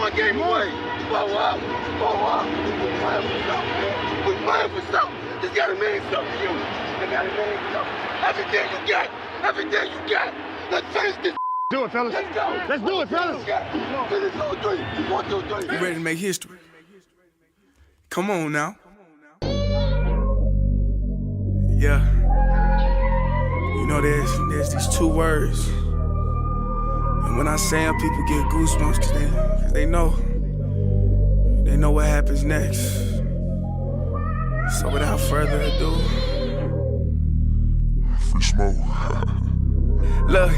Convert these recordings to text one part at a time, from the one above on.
one game away. Blow up. We're playing for something, man. We're playing for something. It's gotta mean something to you. It gotta mean something. Everything you got. Everything you got. Let's finish this. Do it, fellas. Let's go. Let's do it, fellas. Finish 2, 3. 1, 2, 3. You ready to make history? Come on now. Yeah. You know, there's these two words. And when I say them, people get goosebumps cause they know what happens next. So without further ado, free smoke. Look.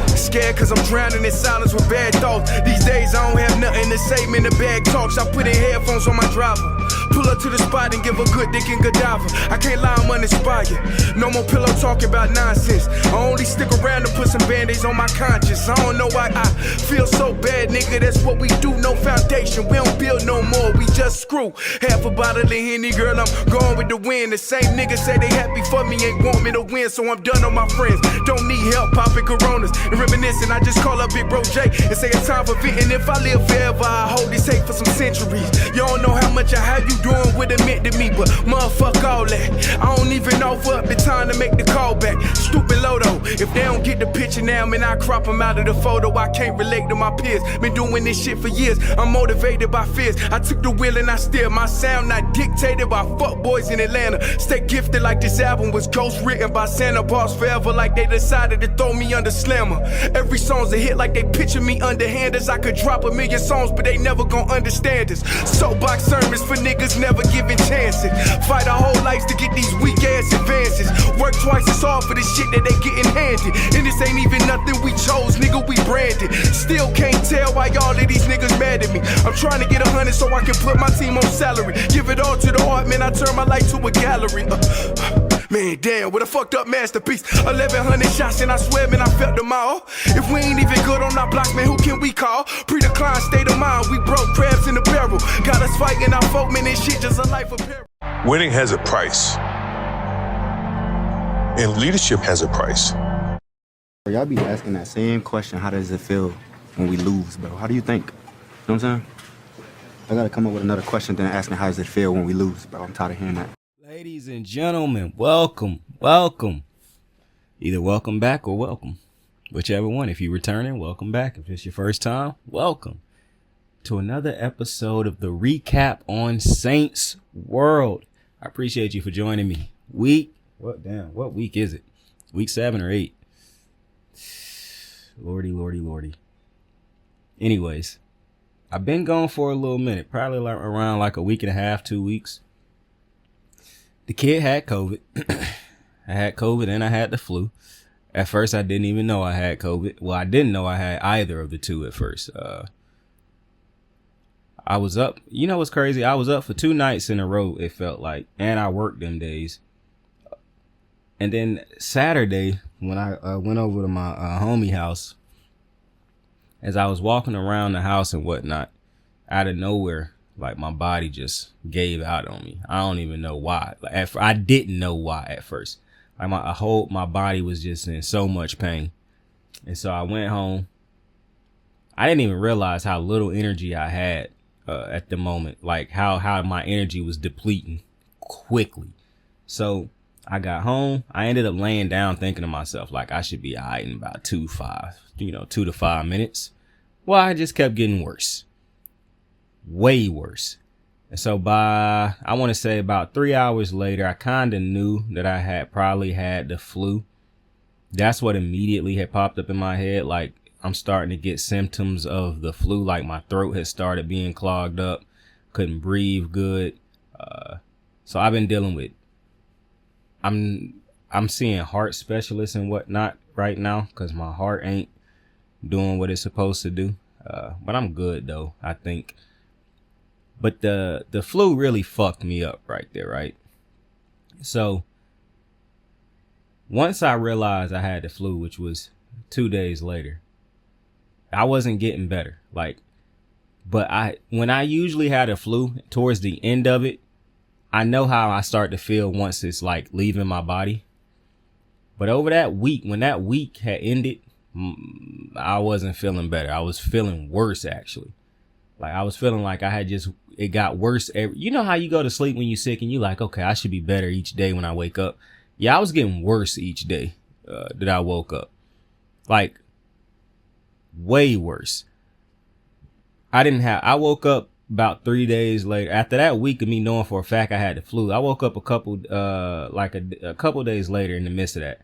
Scared cause I'm drowning in silence with bad thoughts. These days I don't have nothing to say, man, the bag talks. I put in headphones on my driver. Pull up to the spot and give a good dick and Godiva. I can't lie, I'm uninspired. No more pillow talking about nonsense. I only stick around to put some band-aids on my conscience. I don't know why I feel so bad, nigga. That's what we do, no foundation. We don't build no more, we just screw. Half a bottle of Henny, girl, I'm going with the wind. The same niggas say they happy for me, ain't want me to win. So I'm done on my friends. Don't need help popping Coronas and reminiscing. I just call up Big Bro J and say it's time for venting. If I live forever, I hold this hate for some centuries. You don't know how much I have you doing what it meant to me, but motherfuck all that. I don't even offer up the time to make the call back. Stupid Lodo, if they don't get the picture now, man, I crop them out of the photo. I can't relate to my peers. Been doing this shit for years. I'm motivated by fears. I took the wheel and I steer. My sound not dictated by fuck boys in Atlanta. Stay gifted like this album was ghost written by Santa Bars forever, like they decided to throw me under slammer. Every song's a hit like they picture me underhanders. I could drop 1,000,000 songs, but they never gon' understand us. Soapbox sermons for niggas never giving chances. Fight our whole lives to get these weak ass advances. Work twice as hard for the shit that they getting handed. And this ain't even nothing we chose, nigga, we branded. Still can't tell why all of these niggas mad at me. I'm trying to get 100 so I can put my team on salary. Give it all to the art, man, I turn my life to a gallery. Man, damn, what a fucked up masterpiece. 1,100 shots and I swear, man, I felt them all. If we ain't even good on our blocks, man, who can we call? Pre-decline state of mind, we broke crabs in the barrel. Got us fighting our folk, man, this shit just a life of peril. Winning has a price. And leadership has a price. Y'all be asking that same question, how does it feel when we lose, bro? How do you think? You know what I'm saying? I gotta come up with another question than asking how does it feel when we lose, bro. I'm tired of hearing that. Ladies and gentlemen, welcome. Either welcome back or welcome. Whichever one. If you're returning, welcome back. If it's your first time, welcome to another episode of the Recap on Saints World. I appreciate you for joining me. What week is it? Week 7 or 8? Lordy. Anyways, I've been gone for a little minute, probably around like a week and a half, 2 weeks. The kid had COVID. I had COVID and I had the flu. At first, I didn't even know I had COVID. Well, I didn't know I had either of the two at first. I was up. You know what's crazy? I was up for 2 nights in a row, it felt like. And I worked them days. And then Saturday, when I went over to my homie house, as I was walking around the house and whatnot, out of nowhere, like my body just gave out on me. I don't even know why. Like I didn't know why at first. Like my body was just in so much pain. And so I went home. I didn't even realize how little energy I had at the moment. Like how my energy was depleting quickly. So I got home. I ended up laying down thinking to myself, like I should be all right in about 2 to 5 minutes. Well, I just kept getting worse. Way worse. And so by, I want to say about 3 hours later, I kind of knew that I had probably had the flu. That's what immediately had popped up in my head. Like I'm starting to get symptoms of the flu. Like my throat had started being clogged up. Couldn't breathe good. So I've been dealing with, I'm seeing heart specialists and whatnot right now because my heart ain't doing what it's supposed to do. But I'm good though, I think. But the flu really fucked me up right there, right? So once I realized I had the flu, which was 2 days later, I wasn't getting better. But when I usually had a flu, towards the end of it, I know how I start to feel once it's like leaving my body. But over that week, when that week had ended, I wasn't feeling better. I was feeling worse, actually. Like I was feeling like it got worse. You know how you go to sleep when you're sick and you like, okay, I should be better each day when I wake up. Yeah, I was getting worse each day that I woke up. Like way worse. I woke up about 3 days later. After that week of me knowing for a fact I had the flu, I woke up a couple days later in the midst of that.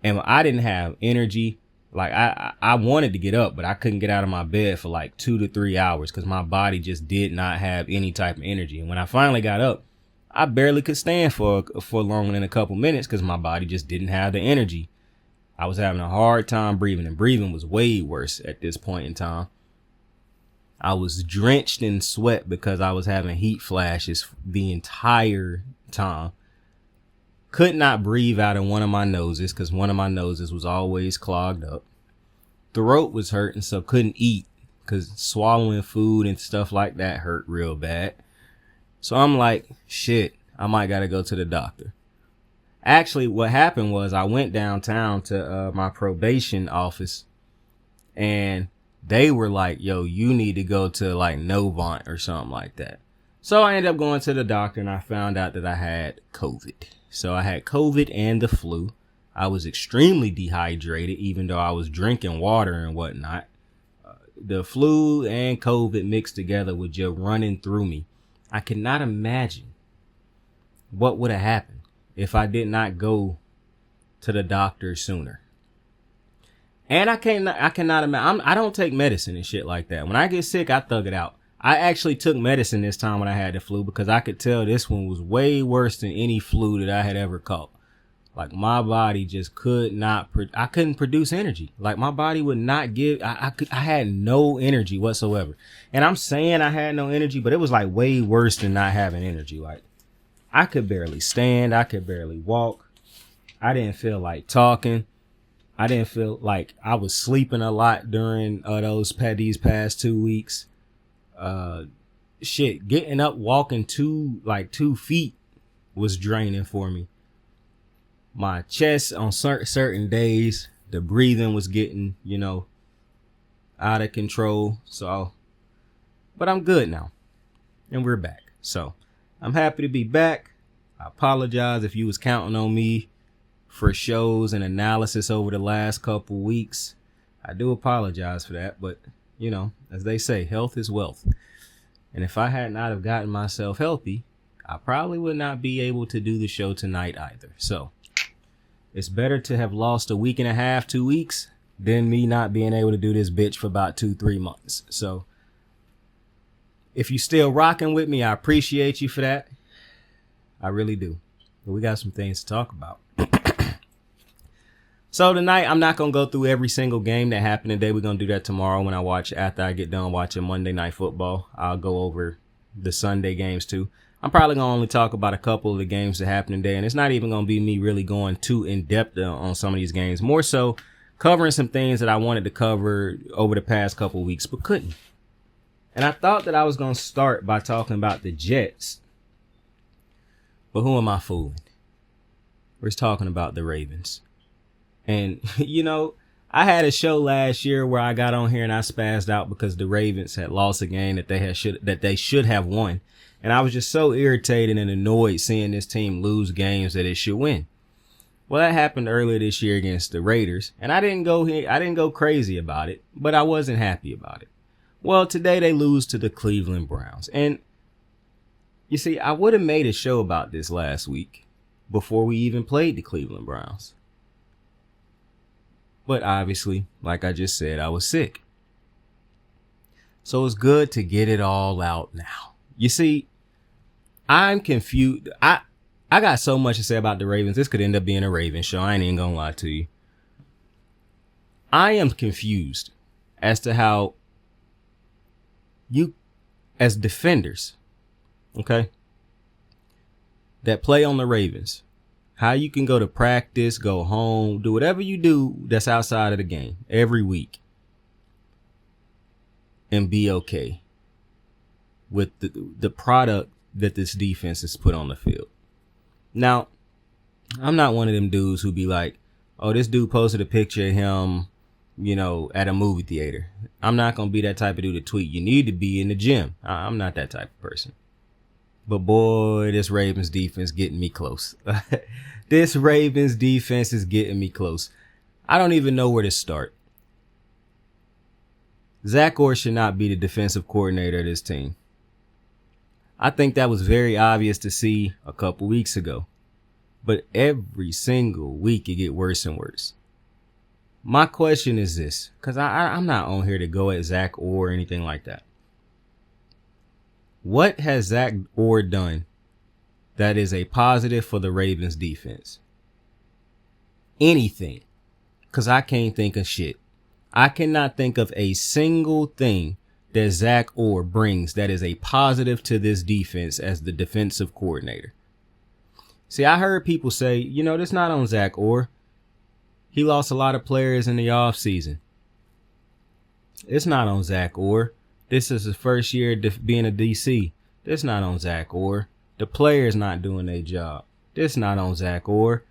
And I didn't have energy. Like I wanted to get up, but I couldn't get out of my bed for like 2 to 3 hours because my body just did not have any type of energy. And when I finally got up, I barely could stand for longer than a couple minutes because my body just didn't have the energy. I was having a hard time breathing, and breathing was way worse at this point in time. I was drenched in sweat because I was having heat flashes the entire time. Could not breathe out of one of my noses because one of my noses was always clogged up. Throat was hurting, so couldn't eat because swallowing food and stuff like that hurt real bad. So I'm like, shit, I might got to go to the doctor. Actually, what happened was I went downtown to my probation office, and they were like, yo, you need to go to like Novant or something like that. So I ended up going to the doctor, and I found out that I had COVID. So I had COVID and the flu. I was extremely dehydrated, even though I was drinking water and whatnot. The flu and COVID mixed together was just running through me. I cannot imagine what would have happened if I did not go to the doctor sooner. And I cannot imagine. I don't take medicine and shit like that. When I get sick, I thug it out. I actually took medicine this time when I had the flu because I could tell this one was way worse than any flu that I had ever caught. Like my body just could not, I couldn't produce energy. Like my body would not give, I had no energy whatsoever. And I'm saying I had no energy, but it was like way worse than not having energy. Like I could barely stand. I could barely walk. I didn't feel like talking. I didn't feel like I was sleeping a lot during these past 2 weeks. Getting up, walking 2 feet was draining for me. My chest on certain days, the breathing was getting, out of control. So, but I'm good now and we're back. So I'm happy to be back. I apologize if you was counting on me for shows and analysis over the last couple weeks. I do apologize for that, but as they say, health is wealth. And if I had not have gotten myself healthy, I probably would not be able to do the show tonight either. So it's better to have lost a week and a half, 2 weeks, than me not being able to do this bitch for about 2-3 months. So if you still rocking with me, I appreciate you for that. I really do. But we got some things to talk about. So tonight, I'm not going to go through every single game that happened today. We're going to do that tomorrow after I get done watching Monday Night Football. I'll go over the Sunday games too. I'm probably going to only talk about a couple of the games that happened today. And it's not even going to be me really going too in depth on some of these games. More so covering some things that I wanted to cover over the past couple of weeks, but couldn't. And I thought that I was going to start by talking about the Jets. But who am I fooling? We're talking about the Ravens. And, I had a show last year where I got on here and I spazzed out because the Ravens had lost a game that they should have won. And I was just so irritated and annoyed seeing this team lose games that it should win. Well, that happened earlier this year against the Raiders. And I didn't go crazy about it, but I wasn't happy about it. Well, today they lose to the Cleveland Browns. And you see, I would have made a show about this last week before we even played the Cleveland Browns. But obviously, like I just said, I was sick. So it's good to get it all out now. You see, I'm confused. I got so much to say about the Ravens. This could end up being a Ravens show. I ain't even gonna lie to you. I am confused as to how you, as defenders, okay, that play on the Ravens, how you can go to practice, go home, do whatever you do that's outside of the game every week and be okay with the product that this defense has put on the field. Now, I'm not one of them dudes who be like, oh, this dude posted a picture of him at a movie theater. I'm not going to be that type of dude to tweet, you need to be in the gym. I'm not that type of person. But boy, this Ravens defense getting me close. This Ravens defense is getting me close. I don't even know where to start. Zach Orr should not be the defensive coordinator of this team. I think that was very obvious to see a couple weeks ago. But every single week it get worse and worse. My question is this, because I'm not on here to go at Zach Orr or anything like that. What has Zach Orr done that is a positive for the Ravens defense? Anything. Because I can't think of shit. I cannot think of a single thing that Zach Orr brings that is a positive to this defense as the defensive coordinator. See, I heard people say, this not on Zach Orr. He lost a lot of players in the offseason. It's not on Zach Orr. This is his first year being a DC. This not on Zach Orr. The players not doing their job. This not on Zach Orr.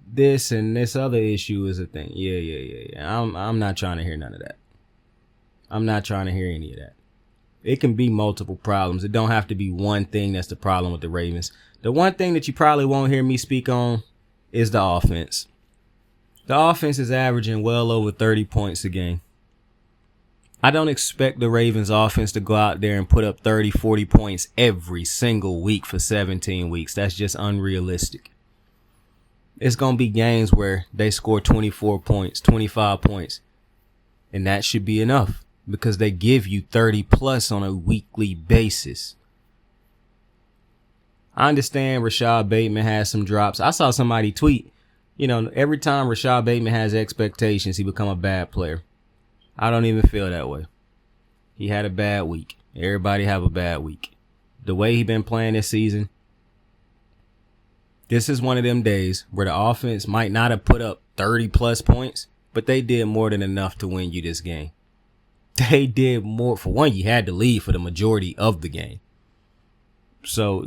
This and this other issue is a thing. Yeah. I'm not trying to hear none of that. I'm not trying to hear any of that. It can be multiple problems. It don't have to be one thing that's the problem with the Ravens. The one thing that you probably won't hear me speak on is the offense. The offense is averaging well over 30 points a game. I don't expect the Ravens offense to go out there and put up 30, 40 points every single week for 17 weeks. That's just unrealistic. It's going to be games where they score 24 points, 25 points. And that should be enough because they give you 30 plus on a weekly basis. I understand Rashad Bateman has some drops. I saw somebody tweet, every time Rashad Bateman has expectations, he become a bad player. I don't even feel that way. He had a bad week. Everybody have a bad week. The way he been playing this season, this is one of them days where the offense might not have put up 30 plus points, but they did more than enough to win you this game. They did more. For one, you had to lead for the majority of the game. So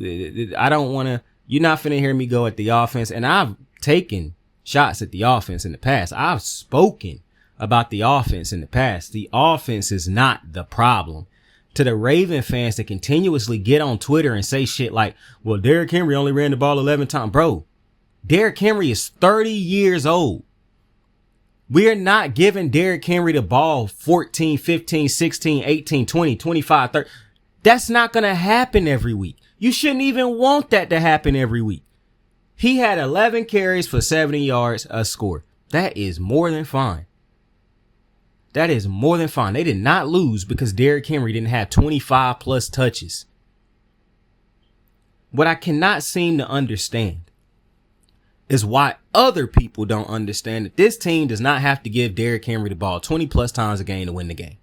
I don't want to, you're not finna hear me go at the offense. And I've taken shots at the offense in the past. I've spoken about the offense in the past. The offense is not the problem. To the Raven fans that continuously get on Twitter and say shit like, well, Derrick Henry only ran the ball 11 times. Bro, Derrick Henry is 30 years old. We're not giving Derrick Henry the ball 14, 15, 16, 18, 20, 25, 30. That's not going to happen every week. You shouldn't even want that to happen every week. He had 11 carries for 70 yards, a score. That is more than fine. That is more than fine. They did not lose because Derrick Henry didn't have 25 plus touches. What I cannot seem to understand is why other people don't understand that this team does not have to give Derrick Henry the ball 20 plus times a game to win the game.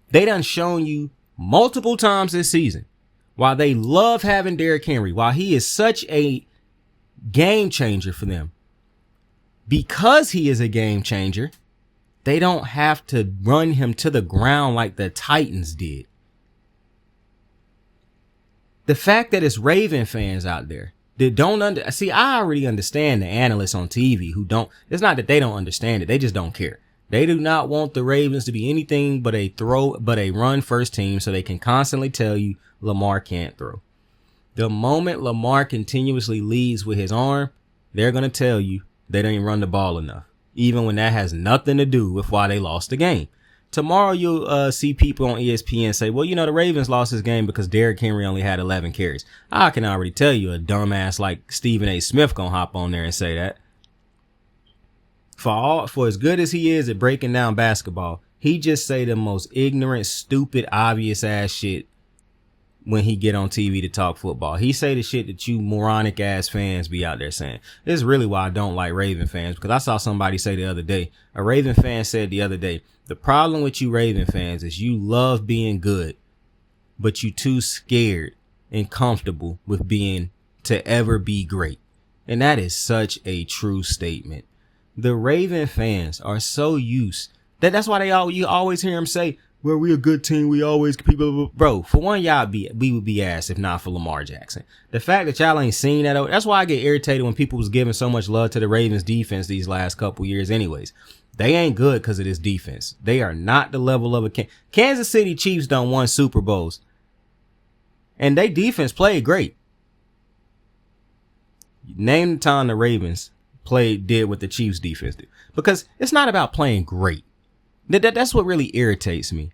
They done shown you multiple times this season why they love having Derrick Henry, why he is such a game changer for them. Because he is a game changer, they don't have to run him to the ground like the Titans did. The fact that it's Raven fans out there that don't see, I already understand the analysts on TV who don't. It's not that they don't understand it. They just don't care. They do not want the Ravens to be anything but a run first team so they can constantly tell you Lamar can't throw. The moment Lamar continuously leads with his arm, they're going to tell you they didn't run the ball enough. Even when that has nothing to do with why they lost the game. Tomorrow you'll see people on ESPN say, well, the Ravens lost this game because Derrick Henry only had 11 carries. I can already tell you a dumbass like Stephen A. Smith gonna hop on there and say that. For as good as he is at breaking down basketball, he just say the most ignorant, stupid, obvious ass shit when he get on TV to talk football. He say the shit that you moronic ass fans be out there saying. This is really why I don't like Raven fans, because I saw somebody say the other day, a Raven fan said the other day, the problem with you Raven fans is you love being good, but you too scared and comfortable with being to ever be great. And that is such a true statement. The Raven fans are so used that's why you always hear them say, well, we a good team. We always people, bro. For one, we would be ass if not for Lamar Jackson. The fact that y'all ain't seen that, that's why I get irritated when people was giving so much love to the Ravens defense these last couple years anyways. They ain't good because of this defense. They are not the level of a Kansas City Chiefs done won Super Bowls. And they defense played great. Name the time the Ravens did what the Chiefs defense did. Because it's not about playing great. That's what really irritates me.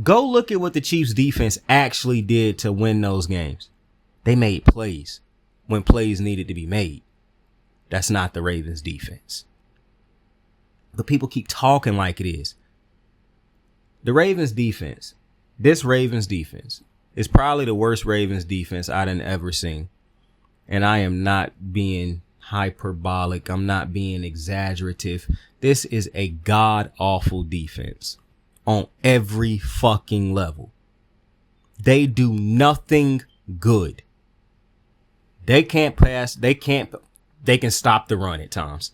Go look at what the Chiefs defense actually did to win those games. They made plays when plays needed to be made. That's not the Ravens defense. But people keep talking like it is. The Ravens defense, this Ravens defense, is probably the worst Ravens defense I've ever seen. And I am not being hyperbolic. I'm not being exaggerative. This is a god-awful defense on every fucking level. They do nothing good. They can't pass. They can stop the run at times.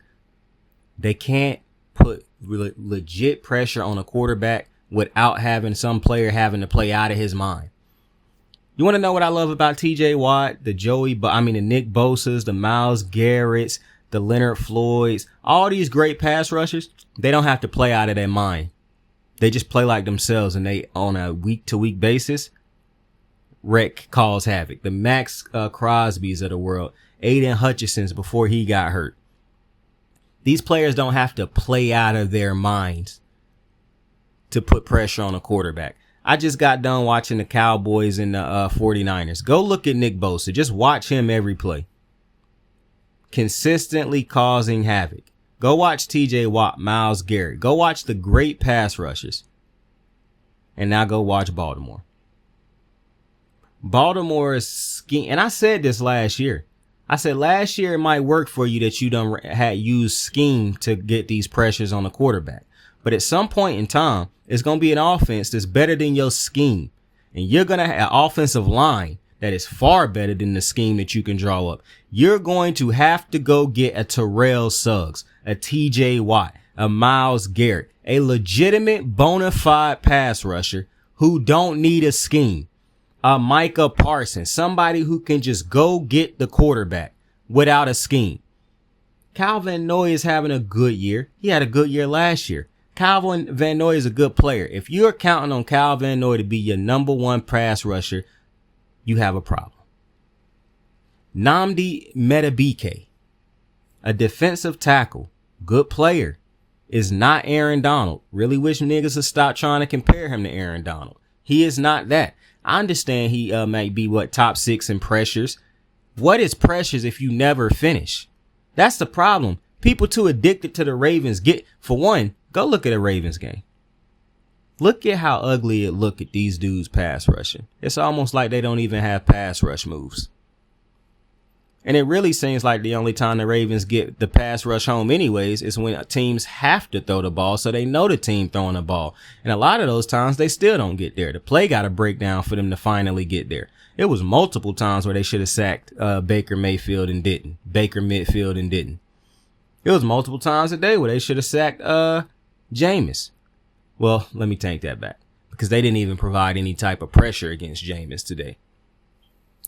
They can't put legit pressure on a quarterback without having some player having to play out of his mind. You want to know what I love about TJ Watt, the Nick Bosa's, the Myles Garrett's, the Leonard Floyd's, all these great pass rushers, they don't have to play out of their mind. They just play like themselves, and they, on a week-to-week basis, cause havoc. The Max Crosby's of the world, Aiden Hutchinson's before he got hurt. These players don't have to play out of their minds to put pressure on a quarterback. I just got done watching the Cowboys and the 49ers. Go look at Nick Bosa. Just watch him every play. Consistently causing havoc. Go watch TJ Watt, Myles Garrett. Go watch the great pass rushers. And now go watch Baltimore. Baltimore is scheme. And I said this last year. I said last year it might work for you that you done had used scheme to get these pressures on the quarterback. But at some point in time, it's going to be an offense that's better than your scheme. And you're going to have an offensive line that is far better than the scheme that you can draw up. You're going to have to go get a Terrell Suggs, a TJ Watt, a Myles Garrett, a legitimate bona fide pass rusher who don't need a scheme. A Micah Parsons, somebody who can just go get the quarterback without a scheme. Kyle Van Noy is having a good year. He had a good year last year. Kyle Van Noy is a good player. If you're counting on Kyle Van Noy to be your number one pass rusher, you have a problem. Nnamdi Madubuike, a defensive tackle, good player, is not Aaron Donald. Really wish niggas would stop trying to compare him to Aaron Donald. He is not that. I understand he might be top 6 in pressures. What is pressures if you never finish? That's the problem. People too addicted to the Ravens for one, go look at a Ravens game. Look at how ugly it look at these dudes pass rushing. It's almost like they don't even have pass rush moves. And it really seems like the only time the Ravens get the pass rush home anyways is when teams have to throw the ball, so they know the team throwing the ball. And a lot of those times they still don't get there. The play got to break down for them to finally get there. It was multiple times where they should have sacked Baker Mayfield and didn't. Baker Midfield and didn't. It was multiple times a day where they should have sacked Jameis. Well, let me take that back, because they didn't even provide any type of pressure against Jameis today.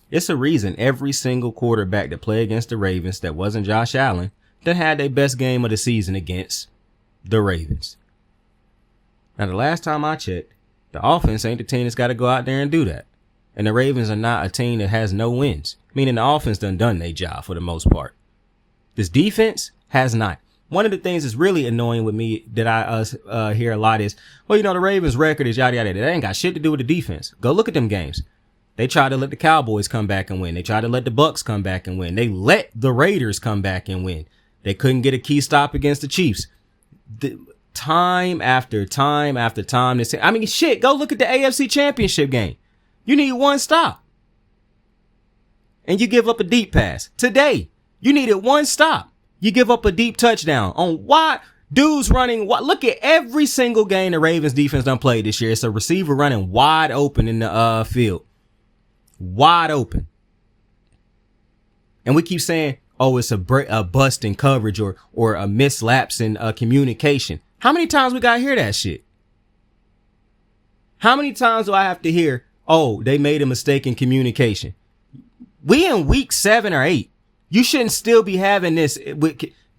It's a reason every single quarterback that played against the Ravens that wasn't Josh Allen that had their best game of the season against the Ravens. Now, the last time I checked, the offense ain't the team that's got to go out there and do that. And the Ravens are not a team that has no wins, meaning the offense done their job for the most part. This defense has not. One of the things that's really annoying with me that I hear a lot is, well, the Ravens record is yada, yada. That ain't got shit to do with the defense. Go look at them games. They tried to let the Cowboys come back and win. They tried to let the Bucks come back and win. They let the Raiders come back and win. They couldn't get a key stop against the Chiefs. Time after time after time. Shit, go look at the AFC Championship game. You need one stop. And you give up a deep pass. Today, you needed one stop. You give up a deep touchdown on why dudes running. Look at every single game the Ravens defense done played this year. It's a receiver running wide open in the field. Wide open. And we keep saying, oh, it's a bust in coverage or a mislapse in communication. How many times we got to hear that shit? How many times do I have to hear, oh, they made a mistake in communication? We in week 7 or 8. You shouldn't still be having this.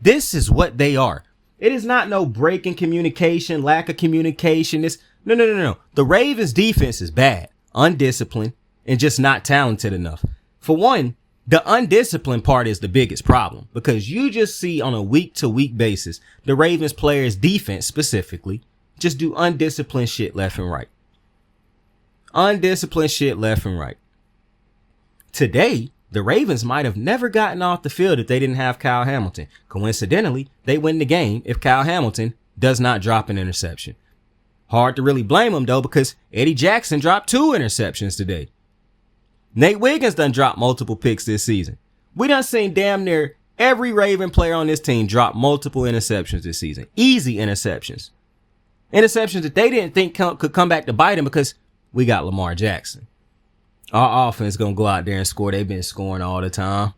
This is what they are. It is not no break in communication, lack of communication. No. The Ravens defense is bad, undisciplined, and just not talented enough. For one, the undisciplined part is the biggest problem because you just see on a week to week basis, the Ravens players defense specifically just do undisciplined shit left and right. Undisciplined shit left and right. Today, the Ravens might have never gotten off the field if they didn't have Kyle Hamilton. Coincidentally, they win the game if Kyle Hamilton does not drop an interception. Hard to really blame him, though, because Eddie Jackson dropped 2 interceptions today. Nate Wiggins done dropped multiple picks this season. We done seen damn near every Raven player on this team drop multiple interceptions this season. Easy interceptions. Interceptions that they didn't think could come back to bite them because we got Lamar Jackson. Our offense going to go out there and score. They've been scoring all the time.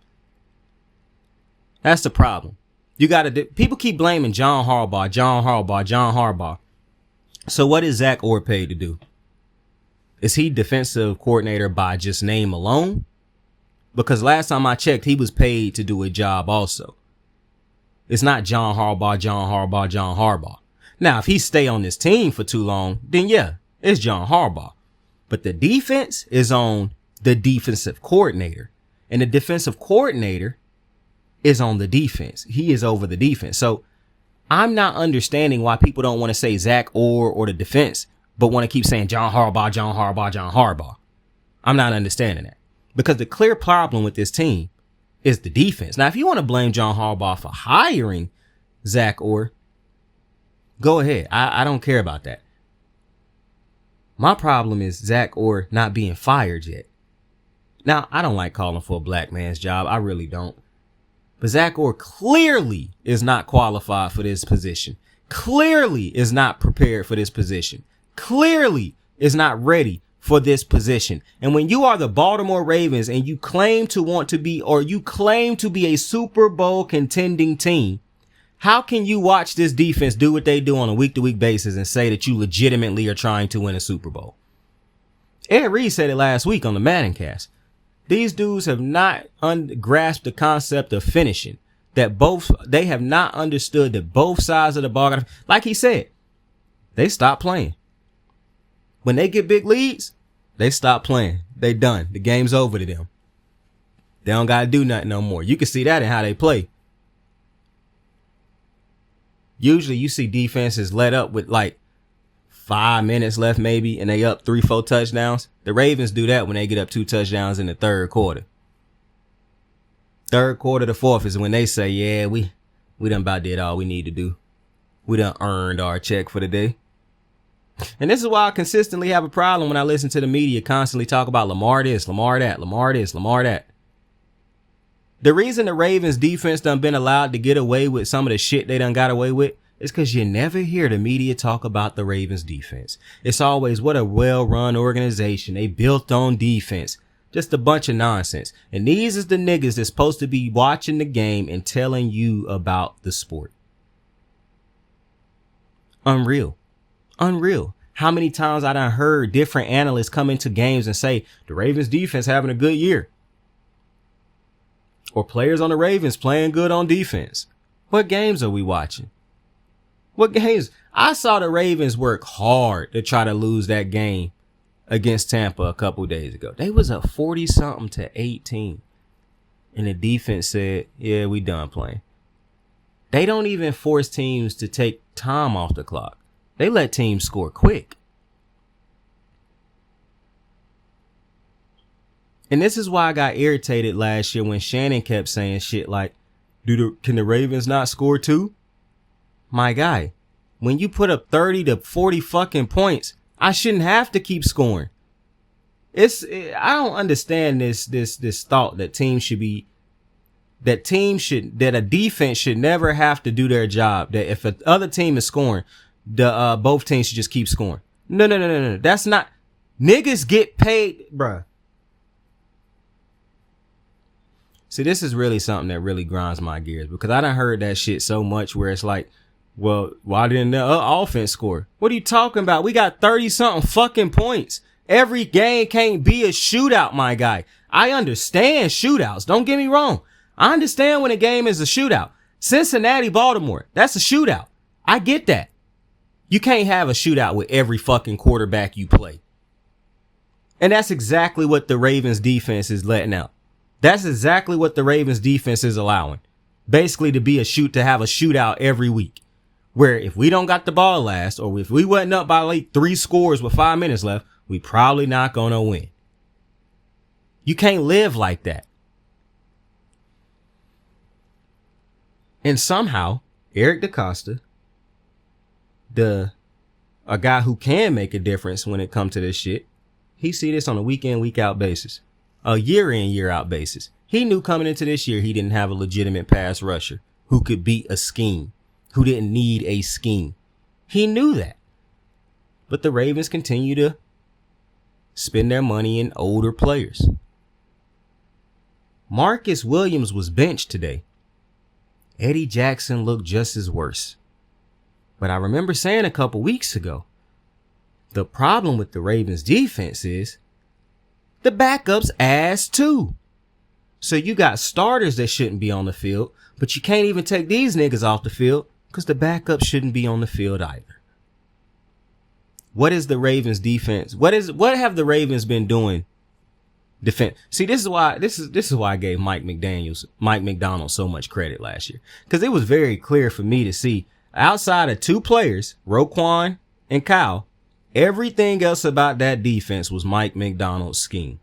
That's the problem. People keep blaming John Harbaugh. So what is Zach Orr paid to do? Is he defensive coordinator by just name alone? Because last time I checked, he was paid to do a job also. It's not John Harbaugh. Now, if he stay on this team for too long, then yeah, it's John Harbaugh. But the defense is on the defensive coordinator. And the defensive coordinator is on the defense. He is over the defense. So I'm not understanding why people don't want to say Zach or the defense, but want to keep saying John Harbaugh. I'm not understanding that. Because the clear problem with this team is the defense. Now, if you want to blame John Harbaugh for hiring Zach Orr, go ahead. I don't care about that. My problem is Zach Orr not being fired yet. Now, I don't like calling for a black man's job. I really don't. But Zach Orr clearly is not qualified for this position. Clearly is not prepared for this position. Clearly is not ready for this position. And when you are the Baltimore Ravens and you claim to want to be, or you claim to be a Super Bowl contending team, how can you watch this defense do what they do on a week-to-week basis and say that you legitimately are trying to win a Super Bowl? Ed Reed said it last week on the Madden cast. These dudes have not grasped the concept of finishing. They have not understood that both sides of the ball, like he said, they stop playing. When they get big leads, they stop playing. They done. The game's over to them. They don't got to do nothing no more. You can see that in how they play. Usually you see defenses let up with like 5 minutes left maybe, and they up 3-4 touchdowns. The Ravens do that when they get up 2 touchdowns in the third quarter. Third quarter to fourth is when they say, yeah, we done about did all we need to do. We done earned our check for the day. And this is why I consistently have a problem when I listen to the media constantly talk about Lamar this, Lamar that, Lamar this, Lamar that. The reason the Ravens defense done been allowed to get away with some of the shit they done got away with is because you never hear the media talk about the Ravens defense. It's always what a well-run organization. They built on defense. Just a bunch of nonsense. And these is the niggas that's supposed to be watching the game and telling you about the sport. Unreal. How many times I done heard different analysts come into games and say the Ravens defense having a good year. Or players on the Ravens playing good on defense. What games are we watching? What games? I saw the Ravens work hard to try to lose that game against Tampa a couple days ago. They was up 40-something to 18. And the defense said, yeah, we done playing. They don't even force teams to take time off the clock. They let teams score quick. And this is why I got irritated last year when Shannon kept saying shit like, can the Ravens not score too? My guy, when you put up 30 to 40 fucking points, I shouldn't have to keep scoring. I don't understand this thought that that a defense should never have to do their job. That if the other team is scoring, both teams should just keep scoring. No. That's not. Niggas get paid, bruh. See, this is really something that really grinds my gears because I done heard that shit so much where it's like, well, why didn't the offense score? What are you talking about? We got 30-something fucking points. Every game can't be a shootout, my guy. I understand shootouts. Don't get me wrong. I understand when a game is a shootout. Cincinnati, Baltimore, that's a shootout. I get that. You can't have a shootout with every fucking quarterback you play. And that's exactly what the Ravens defense is letting out. That's exactly what the Ravens defense is allowing. Basically to have a shootout every week. Where if we don't got the ball last, or if we wasn't up by like 3 scores with 5 minutes left, we probably not gonna win. You can't live like that. And somehow, Eric DeCosta, a guy who can make a difference when it comes to this shit, he see this on a week in, week out basis. A year in, year out basis. He knew coming into this year he didn't have a legitimate pass rusher who could beat a scheme, who didn't need a scheme. He knew that. But the Ravens continue to spend their money in older players. Marcus Williams was benched today. Eddie Jackson looked just as worse. But I remember saying a couple weeks ago, the problem with the Ravens defense is the backups ass too. So you got starters that shouldn't be on the field, but you can't even take these niggas off the field because the backups shouldn't be on the field either. What is the Ravens defense? What have the Ravens been doing? Defense. See, this is why I gave Mike McDonald so much credit last year. Because it was very clear for me to see outside of 2 players, Roquan and Kyle, everything else about that defense was Mike McDonald's scheme.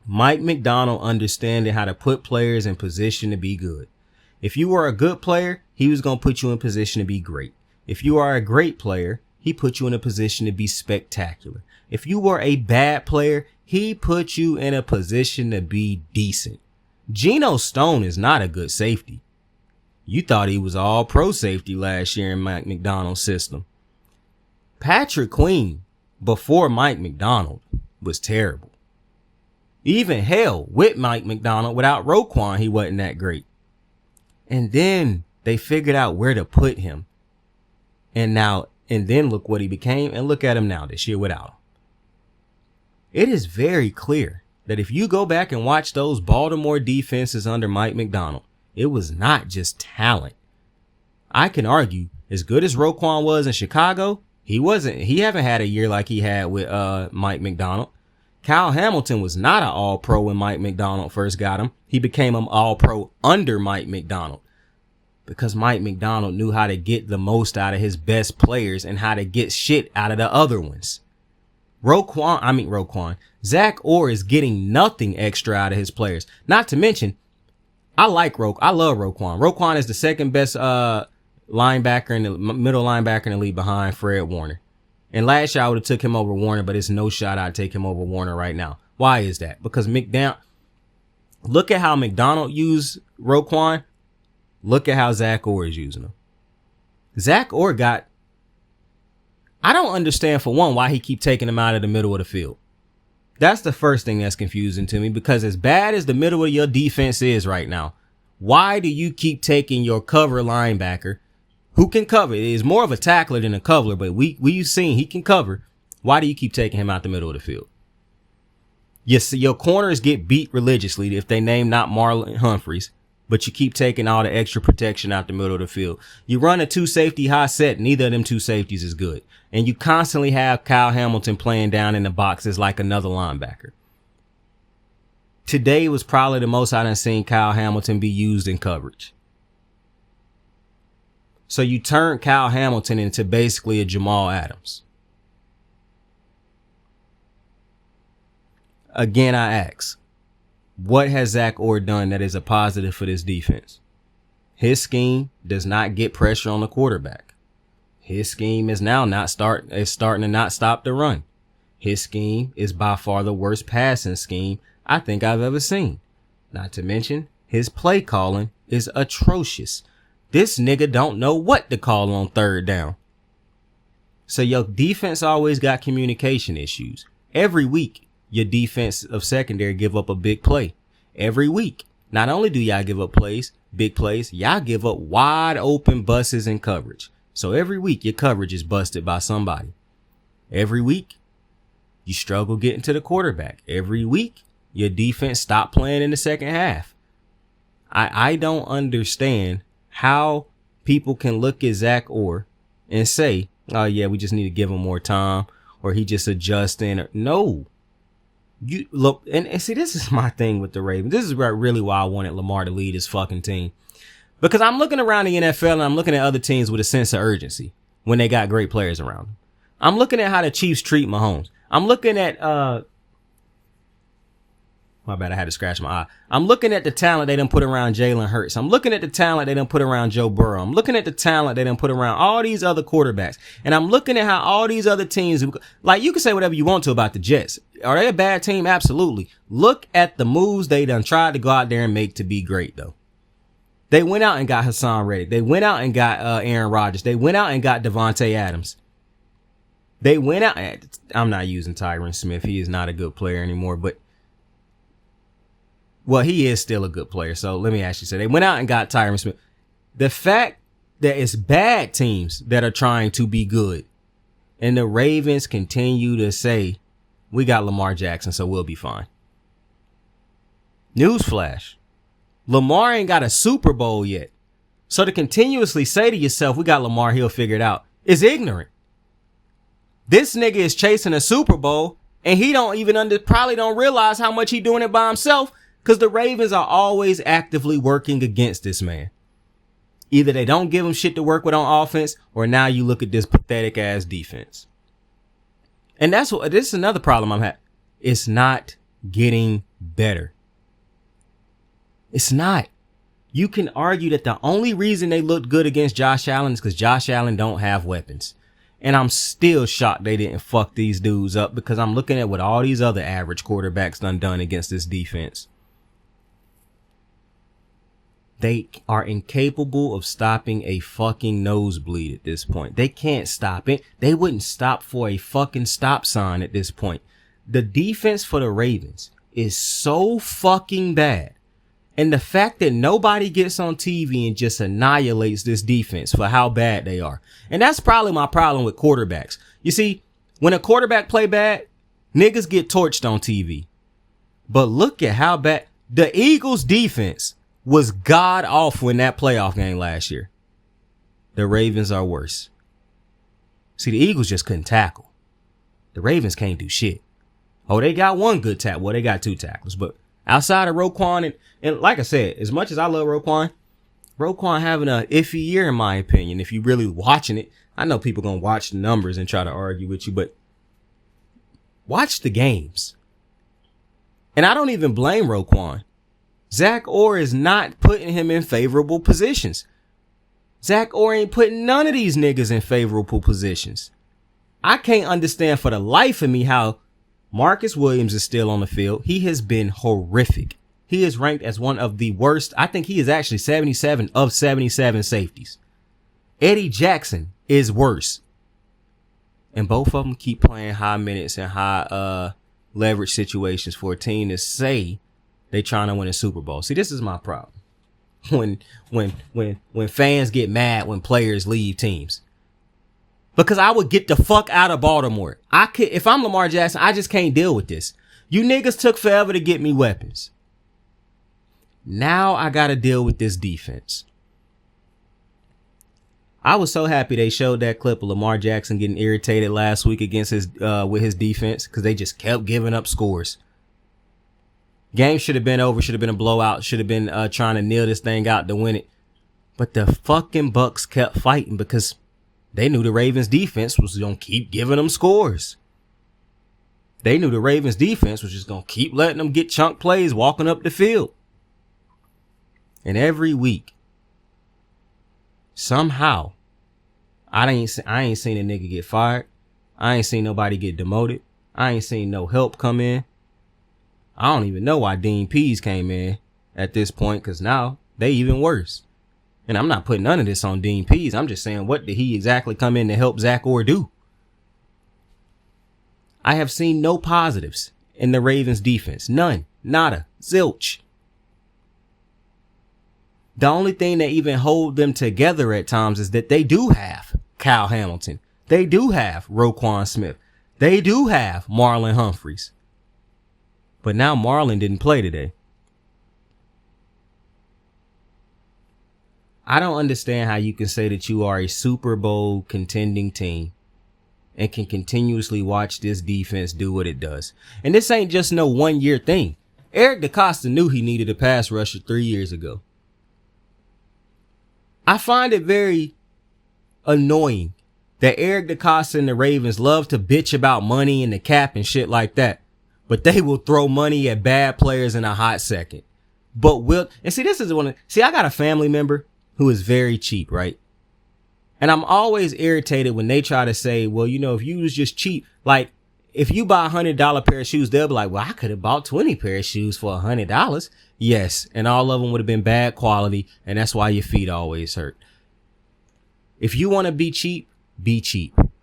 Mike McDonald understanding how to put players in position to be good. If you were a good player, he was going to put you in position to be great. If you are a great player, he put you in a position to be spectacular. If you were a bad player, he put you in a position to be decent. Geno Stone is not a good safety. You thought he was all pro safety last year in Mike McDonald's system. Patrick Queen, before Mike McDonald, was terrible. Even hell, with Mike McDonald, without Roquan, he wasn't that great. And then they figured out where to put him. And then look what he became, and look at him now this year without him. It is very clear that if you go back and watch those Baltimore defenses under Mike McDonald, it was not just talent. I can argue, as good as Roquan was in Chicago, he haven't had a year like he had with Mike McDonald. Kyle Hamilton was not an all-pro when Mike McDonald first got him. He became an all-pro under Mike McDonald because Mike McDonald knew how to get the most out of his best players and how to get shit out of the other ones. Zach Orr is getting nothing extra out of his players. Not to mention, I love Roquan. Roquan is the second best middle linebacker in the league behind Fred Warner. And last year I would have took him over Warner, but it's no shot I'd take him over Warner right now. Why is that? Because look at how McDonald used Roquan. Look at how Zach Orr is using him. Zach Orr I don't understand, for one, why he keep taking him out of the middle of the field. That's the first thing that's confusing to me, because as bad as the middle of your defense is right now, why do you keep taking your cover linebacker who can cover? It is more of a tackler than a cover, but we've seen he can cover. Why do you keep taking him out the middle of the field? Yes, your corners get beat religiously if they name not Marlon Humphreys, but you keep taking all the extra protection out the middle of the field. You run a 2 safety high set, neither of them 2 safeties is good. And you constantly have Kyle Hamilton playing down in the boxes like another linebacker. Today was probably the most I done seen Kyle Hamilton be used in coverage. So you turn Kyle Hamilton into basically a Jamal Adams. Again, I ask, what has Zach Orr done that is a positive for this defense? His scheme does not get pressure on the quarterback. His scheme is now starting to not stop the run. His scheme is by far the worst passing scheme I think I've ever seen. Not to mention, his play calling is atrocious. This nigga don't know what to call on third down. So your defense always got communication issues. Every week, your defense of secondary give up a big play. Every week. Not only do y'all give up big plays, y'all give up wide open busts in coverage. So every week, your coverage is busted by somebody. Every week, you struggle getting to the quarterback. Every week, your defense stop playing in the second half. I don't understand how people can look at Zach Orr and say, oh yeah, we just need to give him more time, or he just adjusting. No. You look, and see, this is my thing with the Ravens. This is really why I wanted Lamar to lead his fucking team. Because I'm looking around the NFL and I'm looking at other teams with a sense of urgency when they got great players around them. I'm looking at how the Chiefs treat Mahomes. I'm looking at, my bad, I had to scratch my eye. I'm looking at the talent they done put around Jalen Hurts. I'm looking at the talent they done put around Joe Burrow. I'm looking at the talent they done put around all these other quarterbacks. And I'm looking at how all these other teams, like you can say whatever you want to about the Jets. Are they a bad team? Absolutely. Look at the moves they done tried to go out there and make to be great, though. They went out and got Hassan Reddick. They went out and got Aaron Rodgers. They went out and got Devontae Adams. They went out. I'm not using Tyron Smith. He is not a good player anymore, but well, he is still a good player. So let me ask you, so they went out and got Tyron Smith. The fact that it's bad teams that are trying to be good, and the Ravens continue to say, we got Lamar Jackson, so we'll be fine. Newsflash. Lamar ain't got a Super Bowl yet. So to continuously say to yourself, we got Lamar, he'll figure it out, is ignorant. This nigga is chasing a Super Bowl, and he don't even probably don't realize how much he doing it by himself, because the Ravens are always actively working against this man. Either they don't give him shit to work with on offense, or now you look at this pathetic ass defense. And this is another problem I'm having. It's not getting better. It's not. You can argue that the only reason they looked good against Josh Allen is because Josh Allen don't have weapons. And I'm still shocked they didn't fuck these dudes up, because I'm looking at what all these other average quarterbacks done against this defense. They are incapable of stopping a fucking nosebleed at this point. They can't stop it. They wouldn't stop for a fucking stop sign at this point. The defense for the Ravens is so fucking bad. And the fact that nobody gets on TV and just annihilates this defense for how bad they are. And that's probably my problem with quarterbacks. You see, when a quarterback play bad, niggas get torched on TV. But look at how bad the Eagles defense was god awful in that playoff game last year. The Ravens are worse. See, the Eagles just couldn't tackle. The Ravens can't do shit. Oh, they got one good tackle. Well, they got two tackles, but outside of Roquan, and like I said, as much as I love Roquan having a iffy year in my opinion. If you really watching it, I know people gonna watch the numbers and try to argue with you, but watch the games. And I don't even blame Roquan. Zach Orr is not putting him in favorable positions. Zach Orr ain't putting none of these niggas in favorable positions. I can't understand for the life of me how Marcus Williams is still on the field. He has been horrific. He is ranked as one of the worst. I think he is actually 77 of 77 safeties. Eddie Jackson is worse. And both of them keep playing high minutes and high leverage situations for a team to say they trying to win a Super Bowl. See, this is my problem. When fans get mad when players leave teams. Because I would get the fuck out of Baltimore. If I'm Lamar Jackson, I just can't deal with this. You niggas took forever to get me weapons. Now I gotta deal with this defense. I was so happy they showed that clip of Lamar Jackson getting irritated last week against with his defense, because they just kept giving up scores. Game should have been over, should have been a blowout, should have been trying to kneel this thing out to win it. But the fucking Bucks kept fighting because they knew the Ravens defense was going to keep giving them scores. They knew the Ravens defense was just going to keep letting them get chunk plays walking up the field. And every week, somehow, I ain't seen a nigga get fired. I ain't seen nobody get demoted. I ain't seen no help come in. I don't even know why Dean Pease came in at this point, because now they even worse. And I'm not putting none of this on Dean Pease. I'm just saying, what did he exactly come in to help Zach Orr do? I have seen no positives in the Ravens defense. None. Nada. Zilch. The only thing that even hold them together at times is that they do have Kyle Hamilton. They do have Roquan Smith. They do have Marlon Humphreys. But now Marlon didn't play today. I don't understand how you can say that you are a Super Bowl contending team and can continuously watch this defense do what it does. And this ain't just no 1 year thing. Eric DeCosta knew he needed a pass rusher 3 years ago. I find it very annoying that Eric DeCosta and the Ravens love to bitch about money and the cap and shit like that, but they will throw money at bad players in a hot second. And see, this is I got a family member who is very cheap, right? And I'm always irritated when they try to say, well, you know, if you was just cheap, like if you buy $100 pair of shoes, they'll be like, well, I could have bought 20 pair of shoes for $100. Yes. And all of them would have been bad quality. And that's why your feet always hurt. If you want to be cheap,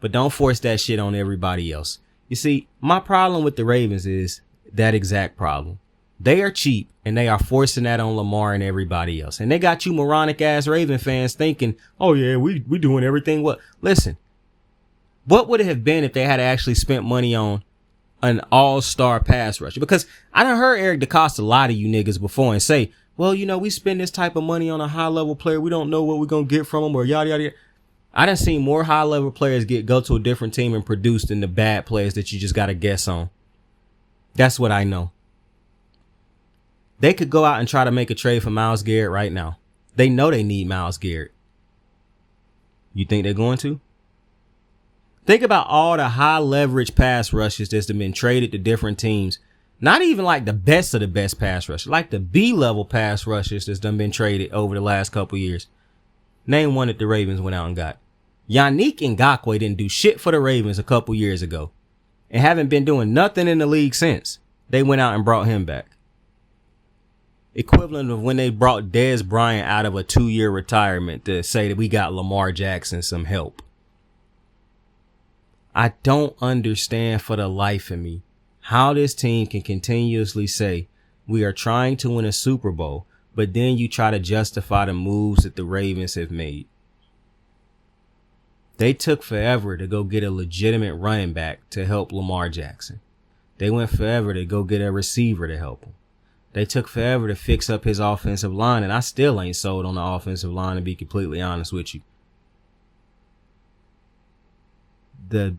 but don't force that shit on everybody else. You see, my problem with the Ravens is that exact problem. They are cheap and they are forcing that on Lamar and everybody else. And they got you moronic ass Raven fans thinking, oh yeah, we doing everything. What? Listen, what would it have been if they had actually spent money on an all-star pass rusher? Because I done heard Eric DeCosta lie to you niggas before and say, well, you know, we spend this type of money on a high level player. We don't know what we're going to get from him or yada, yada, yada. I done seen more high level players go to a different team and produce than the bad players that you just got to guess on. That's what I know. They could go out and try to make a trade for Myles Garrett right now. They know they need Myles Garrett. You think they're going to? Think about all the high leverage pass rushes that's been traded to different teams. Not even like the best of the best pass rushers, like the B-level pass rushers that's done been traded over the last couple years. Name one that the Ravens went out and got. Yannick Ngakoue didn't do shit for the Ravens a couple years ago and haven't been doing nothing in the league since. They went out and brought him back. Equivalent of when they brought Dez Bryant out of a 2-year retirement to say that we got Lamar Jackson some help. I don't understand for the life of me how this team can continuously say we are trying to win a Super Bowl, but then you try to justify the moves that the Ravens have made. They took forever to go get a legitimate running back to help Lamar Jackson. They went forever to go get a receiver to help him. They took forever to fix up his offensive line, and I still ain't sold on the offensive line, to be completely honest with you. The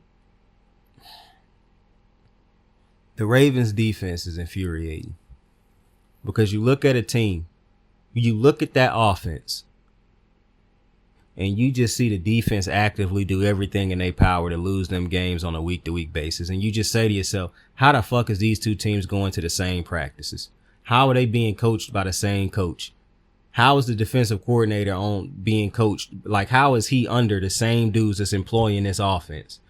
Ravens defense is infuriating because you look at a team, you look at that offense, and you just see the defense actively do everything in their power to lose them games on a week-to-week basis. And you just say to yourself, how the fuck is these two teams going to the same practices? How are they being coached by the same coach? How is the defensive coordinator being coached? Like, how is he under the same dudes that's employing this offense?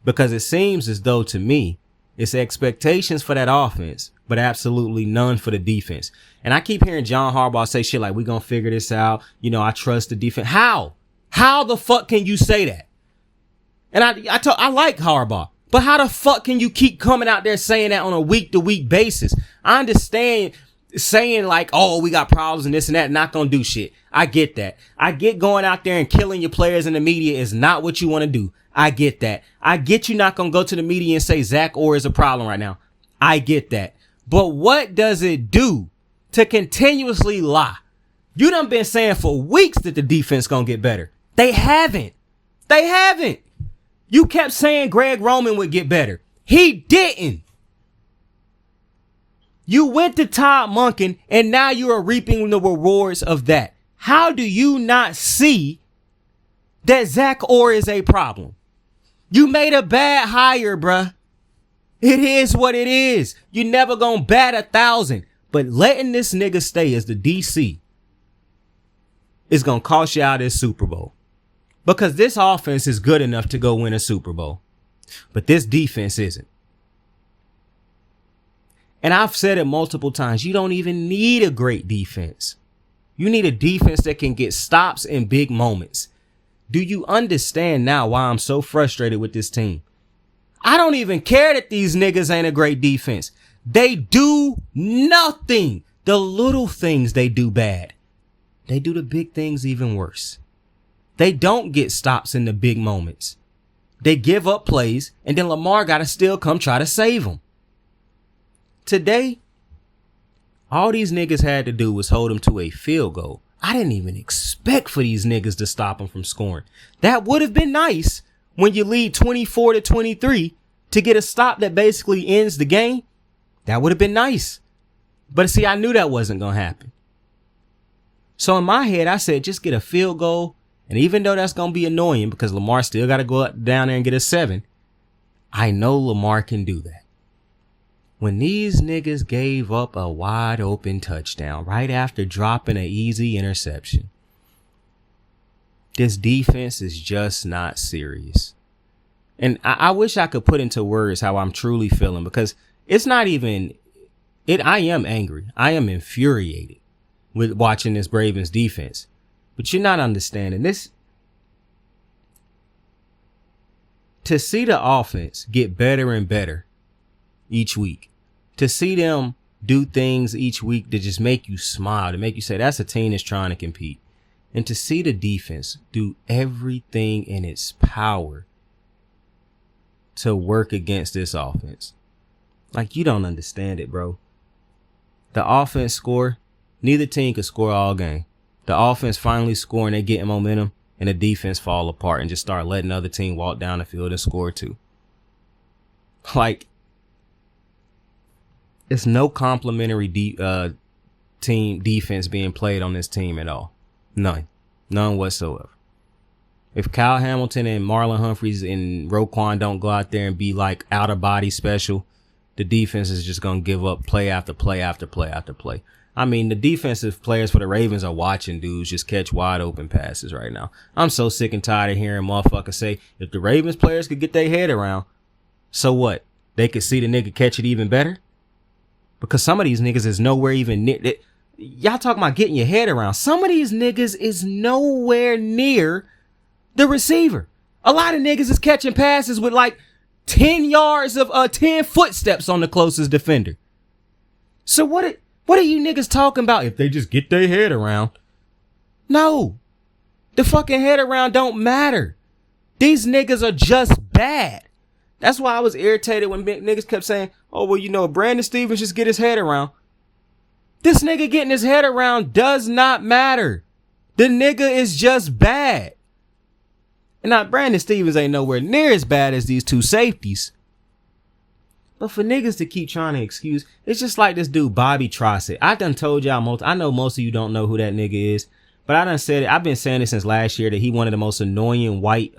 Because it seems as though, to me, it's expectations for that offense, but absolutely none for the defense. And I keep hearing John Harbaugh say shit like, we're going to figure this out. You know, I trust the defense. How? How the fuck can you say that? And I like Harbaugh, but how the fuck can you keep coming out there saying that on a week-to-week basis? I understand saying like, oh, we got problems and this and that, not going to do shit. I get that. I get going out there and killing your players in the media is not what you want to do. I get that. I get you not going to go to the media and say Zach Orr is a problem right now. I get that. But what does it do to continuously lie? You done been saying for weeks that the defense going to get better. They haven't. They haven't. You kept saying Greg Roman would get better. He didn't. You went to Todd Monken and now you are reaping the rewards of that. How do you not see that Zach Orr is a problem? You made a bad hire, bruh. It is what it is. You never gonna bat 1,000. But letting this nigga stay as the DC is gonna cost you out this Super Bowl. Because this offense is good enough to go win a Super Bowl. But this defense isn't. And I've said it multiple times. You don't even need a great defense. You need a defense that can get stops in big moments. Do you understand now why I'm so frustrated with this team? I don't even care that these niggas ain't a great defense. They do nothing. The little things they do bad. They do the big things even worse. They don't get stops in the big moments. They give up plays, and then Lamar got to still come try to save them. Today, all these niggas had to do was hold them to a field goal. I didn't even expect for these niggas to stop them from scoring. That would have been nice when you lead 24-23 to get a stop that basically ends the game. That would have been nice. But see, I knew that wasn't going to happen. So in my head, I said, just get a field goal. And even though that's going to be annoying because Lamar still got to go down there and get a 7, I know Lamar can do that. When these niggas gave up a wide open touchdown right after dropping an easy interception, this defense is just not serious. And I wish I could put into words how I'm truly feeling, because it's not even it. I am angry. I am infuriated with watching this Ravens defense, but you're not understanding this. To see the offense get better and better each week, to see them do things each week to just make you smile, to make you say that's a team that's trying to compete, and to see the defense do everything in its power to work against this offense. Like, you don't understand it, bro. The offense score, neither team could score all game. The offense finally score and they getting momentum, and the defense fall apart and just start letting the other team walk down the field and score too. Like, it's no complimentary team defense being played on this team at all. None whatsoever. If Kyle Hamilton and Marlon Humphreys and Roquan don't go out there and be like out of body special, the defense is just going to give up play after play after play after play. I mean, the defensive players for the Ravens are watching dudes just catch wide open passes right now. I'm so sick and tired of hearing motherfuckers say, if the Ravens players could get their head around, so what? They could see the nigga catch it even better? Because some of these niggas is nowhere even near. Y'all talking about getting your head around. Some of these niggas is nowhere near the receiver. A lot of niggas is catching passes with like 10 yards of 10 footsteps on the closest defender. So what are you niggas talking about if they just get their head around? No. The fucking head around don't matter. These niggas are just bad. That's why I was irritated when niggas kept saying, oh, well, you know, Brandon Stevens just get his head around. This nigga getting his head around does not matter. The nigga is just bad. And now Brandon Stevens ain't nowhere near as bad as these two safeties. But for niggas to keep trying to excuse, it's just like this dude, Bobby Trossett. I done told y'all, I know most of you don't know who that nigga is, but I done said it. I've been saying it since last year that he one of the most annoying white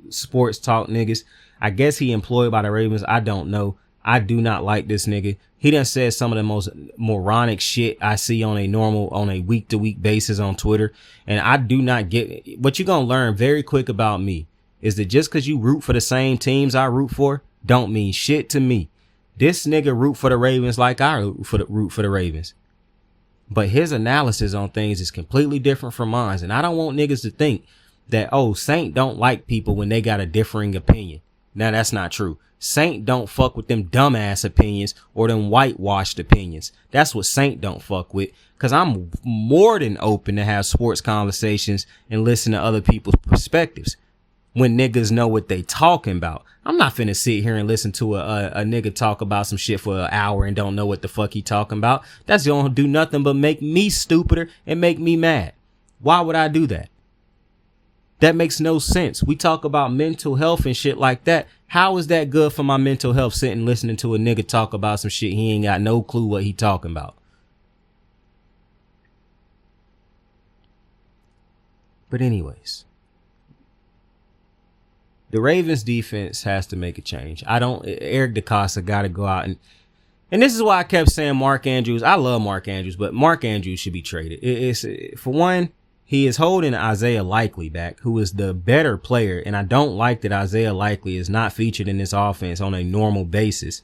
sports talk niggas. I guess he employed by the Ravens. I don't know. I do not like this nigga. He done said some of the most moronic shit I see on a week to week basis on Twitter. And I do not get what you're going to learn very quick about me is that just cause you root for the same teams I root for don't mean shit to me. This nigga root for the Ravens like I root for the Ravens. But his analysis on things is completely different from mine. And I don't want niggas to think that, oh, Saint don't like people when they got a differing opinion. Now, that's not true. Saint don't fuck with them dumbass opinions or them whitewashed opinions. That's what Saint don't fuck with. Cause I'm more than open to have sports conversations and listen to other people's perspectives when niggas know what they talking about. I'm not finna sit here and listen to a nigga talk about some shit for an hour and don't know what the fuck he talking about. That's gonna do nothing but make me stupider and make me mad. Why would I do that? That makes no sense. We talk about mental health and shit like that. How is that good for my mental health sitting listening to a nigga talk about some shit he ain't got no clue what he talking about? But anyways, the Ravens defense has to make a change. Eric DeCosta got to go out and this is why I kept saying Mark Andrews. I love Mark Andrews, but Mark Andrews should be traded. It's for one, he is holding Isaiah Likely back, who is the better player. And I don't like that Isaiah Likely is not featured in this offense on a normal basis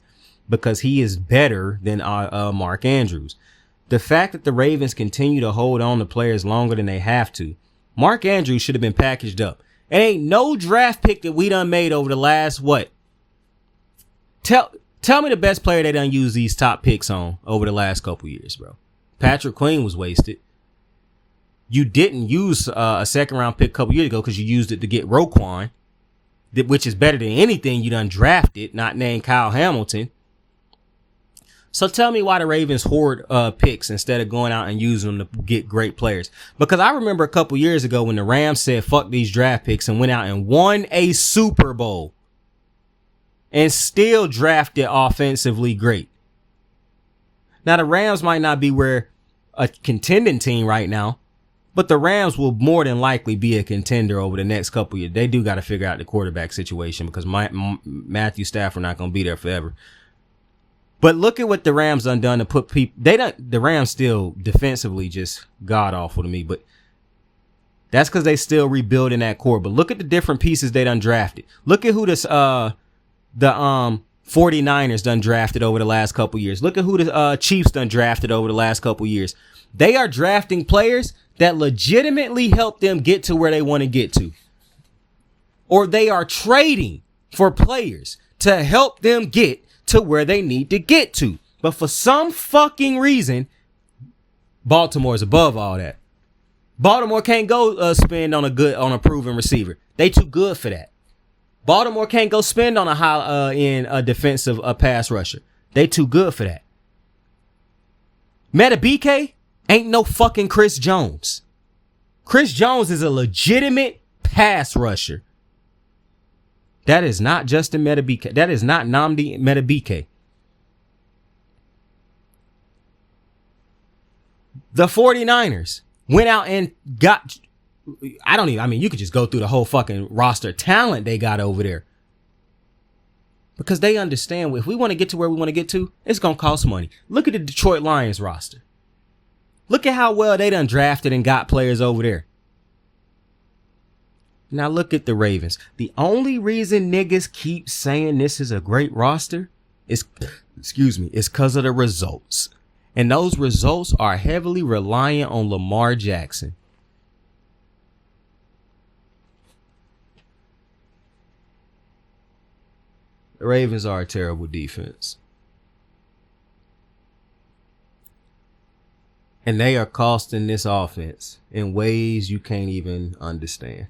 because he is better than Mark Andrews. The fact that the Ravens continue to hold on to players longer than they have to, Mark Andrews should have been packaged up. It ain't no draft pick that we done made over the last, what? Tell me the best player they done used these top picks on over the last couple years, bro. Patrick Queen was wasted. You didn't use a second round pick a couple years ago because you used it to get Roquan, which is better than anything you done drafted, not named Kyle Hamilton. So tell me why the Ravens hoard picks instead of going out and using them to get great players. Because I remember a couple years ago when the Rams said fuck these draft picks and went out and won a Super Bowl and still drafted offensively great. Now the Rams might not be where a contending team right now, but the Rams will more than likely be a contender over the next couple of years. They do got to figure out the quarterback situation because Matthew Stafford not going to be there forever. But look at what the Rams done to put people. The Rams still defensively just god awful to me, but that's because they still rebuilding that core. But look at the different pieces they done drafted. Look at who the 49ers done drafted over the last couple years. Look at who the Chiefs done drafted over the last couple years. They are drafting players that legitimately help them get to where they want to get to. Or they are trading for players to help them get to where they need to get to. But for some fucking reason, Baltimore is above all that. Baltimore can't go spend on a proven receiver. They too good for that. Baltimore can't go spend on a high end defensive pass rusher. They too good for that. Metabike ain't no fucking Chris Jones. Chris Jones is a legitimate pass rusher. That is not Justin Metabike. That is not Nnamdi Metabike. The 49ers went out and got, you could just go through the whole fucking roster talent they got over there. Because they understand if we want to get to where we want to get to, it's going to cost money. Look at the Detroit Lions roster. Look at how well they done drafted and got players over there. Now look at the Ravens. The only reason niggas keep saying this is a great roster is because of the results. And those results are heavily reliant on Lamar Jackson. The Ravens are a terrible defense. And they are costing this offense in ways you can't even understand.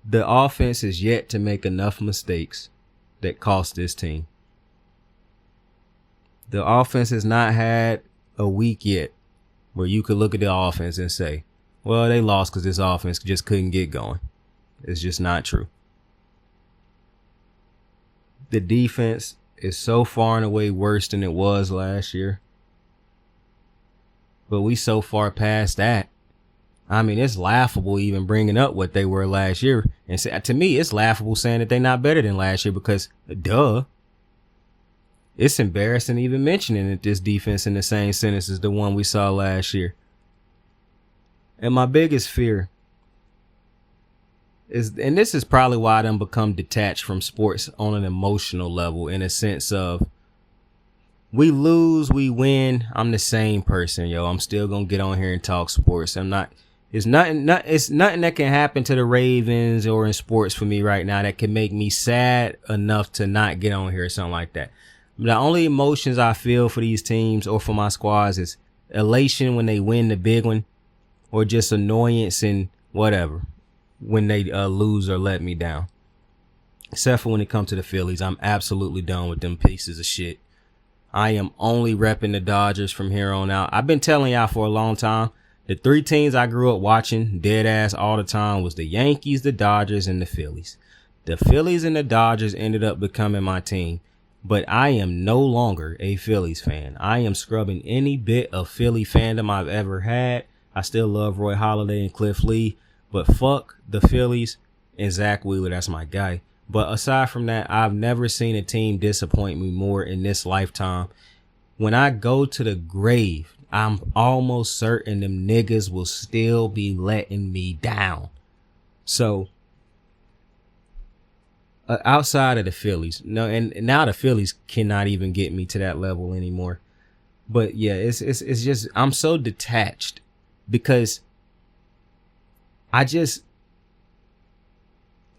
The offense is yet to make enough mistakes that cost this team. The offense has not had a week yet where you could look at the offense and say, well, they lost because this offense just couldn't get going. It's just not true. The defense is so far and away worse than it was last year. But we so far past that. I mean, it's laughable even bringing up what they were last year. And to me, it's laughable saying that they're not better than last year because, duh. It's embarrassing even mentioning that this defense in the same sentence as the one we saw last year. And my biggest fear is, and this is probably why I done become detached from sports on an emotional level, in a sense of, we lose, we win, I'm the same person, yo. I'm still gonna get on here and talk sports. It's nothing that can happen to the Ravens or in sports for me right now that can make me sad enough to not get on here or something like that. The only emotions I feel for these teams or for my squads is elation when they win the big one, or just annoyance and whatever when they lose or let me down. Except for when it comes to the Phillies, I'm absolutely done with them pieces of shit. I am only repping the Dodgers from here on out. I've been telling y'all for a long time, the three teams I grew up watching dead ass all the time was the Yankees, the Dodgers, and the Phillies. The Phillies and the Dodgers ended up becoming my team. But I am no longer a Phillies fan. I am scrubbing any bit of Philly fandom I've ever had. I still love Roy Halladay and Cliff Lee, but fuck the Phillies and Zach Wheeler. That's my guy. But aside from that, I've never seen a team disappoint me more in this lifetime. When I go to the grave, I'm almost certain them niggas will still be letting me down. So, outside of the Phillies, no, and now the Phillies cannot even get me to that level anymore. But yeah, it's just, I'm so detached because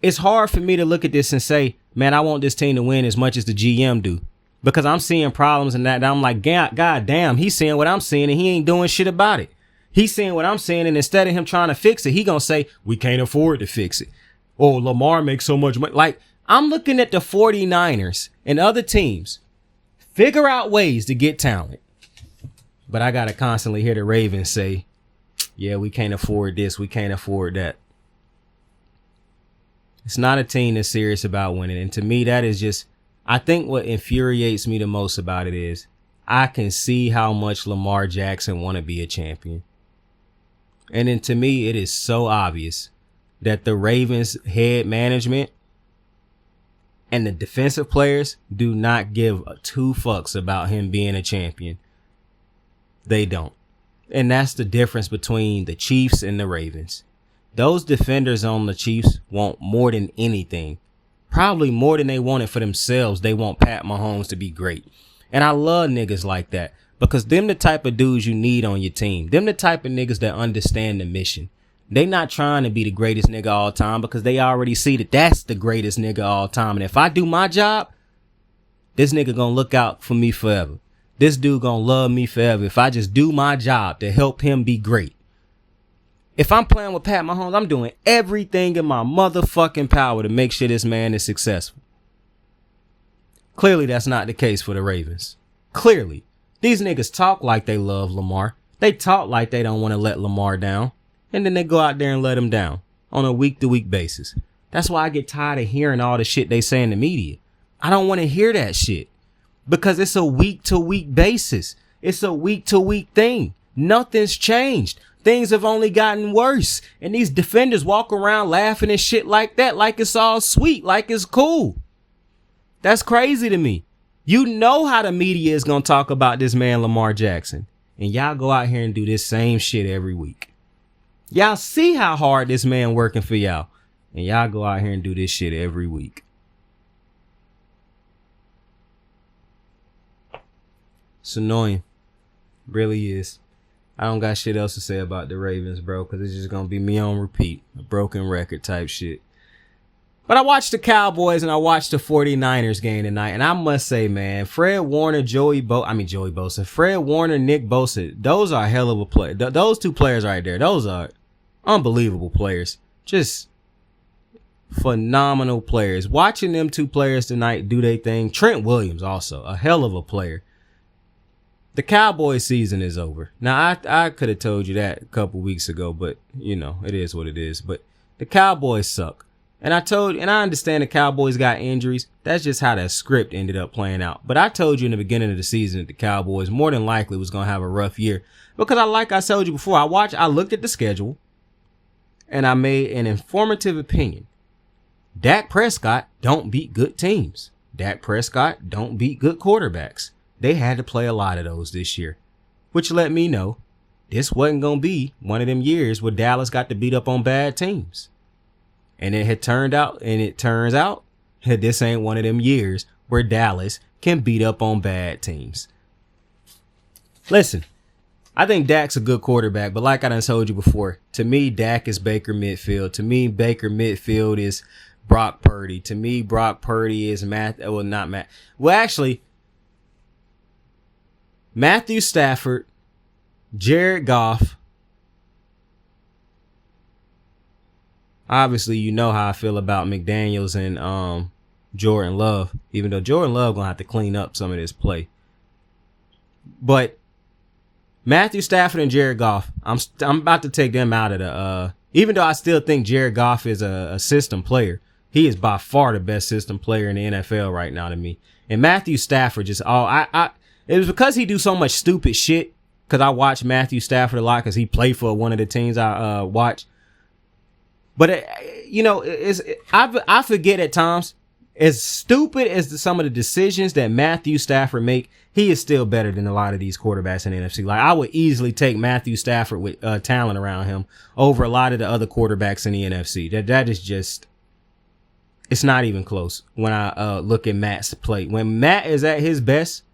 it's hard for me to look at this and say, man, I want this team to win as much as the GM do, because I'm seeing problems and that. And I'm like, God damn, he's seeing what I'm seeing and he ain't doing shit about it. He's seeing what I'm seeing, and instead of him trying to fix it, he gonna say, we can't afford to fix it. Oh, Lamar makes so much money. Like, I'm looking at the 49ers and other teams Figure out ways to get talent. But I got to constantly hear the Ravens say, yeah, we can't afford this. We can't afford that. It's not a team that's serious about winning. And to me, that is just, I think what infuriates me the most about it is I can see how much Lamar Jackson want to be a champion. And then to me, it is so obvious that the Ravens head management and the defensive players do not give two fucks about him being a champion. They don't. And that's the difference between the Chiefs and the Ravens. Those defenders on the Chiefs want more than anything. Probably more than they wanted for themselves. They want Pat Mahomes to be great. And I love niggas like that because them the type of dudes you need on your team. Them the type of niggas that understand the mission. They not trying to be the greatest nigga all time because they already see that that's the greatest nigga all time. And if I do my job, this nigga gonna look out for me forever. This dude gonna love me forever if I just do my job to help him be great. If I'm playing with Pat Mahomes, I'm doing everything in my motherfucking power to make sure this man is successful. Clearly, that's not the case for the Ravens. Clearly. These niggas talk like they love Lamar. They talk like they don't want to let Lamar down. And then they go out there and let him down on a week-to-week basis. That's why I get tired of hearing all the shit they say in the media. I don't want to hear that shit. Because it's a week-to-week basis. It's a week-to-week thing. Nothing's changed. Things have only gotten worse. And these defenders walk around laughing and shit like that, like it's all sweet, like it's cool. That's crazy to me. You know how the media is going to talk about this man, Lamar Jackson. And y'all go out here and do this same shit every week. Y'all see how hard this man working for y'all. And y'all go out here and do this shit every week. It's annoying. Really is. I don't got shit else to say about the Ravens, bro, because it's just going to be me on repeat. A broken record type shit. But I watched the Cowboys and I watched the 49ers game tonight. And I must say, man, Fred Warner, Fred Warner, Nick Bosa, those are a hell of a play. Those two players right there, those are unbelievable players. Just phenomenal players. Watching them two players tonight do their thing. Trent Williams also, a hell of a player. The Cowboys season is over. Now, I could have told you that a couple weeks ago, but, you know, it is what it is. But the Cowboys suck. And I understand the Cowboys got injuries. That's just how that script ended up playing out. But I told you in the beginning of the season that the Cowboys more than likely was going to have a rough year. Because I told you before, I looked at the schedule and I made an informative opinion. Dak Prescott don't beat good teams. Dak Prescott don't beat good quarterbacks. They had to play a lot of those this year, which let me know this wasn't going to be one of them years where Dallas got to beat up on bad teams. And it turns out that this ain't one of them years where Dallas can beat up on bad teams. Listen, I think Dak's a good quarterback, but like I done told you before, to me, Dak is Baker Mayfield. To me, Baker Mayfield is Brock Purdy. To me, Brock Purdy is Matthew Stafford, Jared Goff. Obviously, you know how I feel about McDaniels and Jordan Love, even though Jordan Love going to have to clean up some of this play. But Matthew Stafford and Jared Goff, I'm about to take them out of the even though I still think Jared Goff is a system player. He is by far the best system player in the NFL right now to me. And Matthew Stafford just it was because he do so much stupid shit. Because I watch Matthew Stafford a lot because he played for one of the teams I watch. But I forget at times, as stupid as some of the decisions that Matthew Stafford make, he is still better than a lot of these quarterbacks in the NFC. Like I would easily take Matthew Stafford with talent around him over a lot of the other quarterbacks in the NFC. That is just, it's not even close. When I look at Matt's play, when Matt is at his best,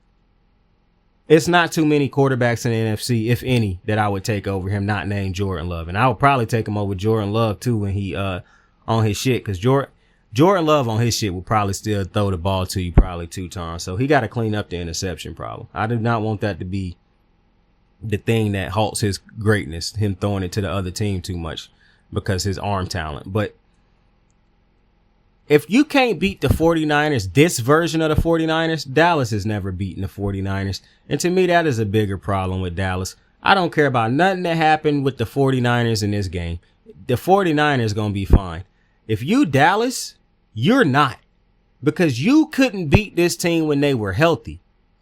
it's not too many quarterbacks in the NFC, if any, that I would take over him, not named Jordan Love. And I would probably take him over Jordan Love, too, when he on his shit. Because Jordan Love on his shit will probably still throw the ball to you probably 2 times. So he got to clean up the interception problem. I do not want that to be the thing that halts his greatness, him throwing it to the other team too much because his arm talent. But if you can't beat the 49ers, this version of the 49ers, Dallas has never beaten the 49ers. And to me, that is a bigger problem with Dallas. I don't care about nothing that happened with the 49ers in this game. The 49ers going to be fine. If you Dallas, you're not. Because you couldn't beat this team when they were healthy.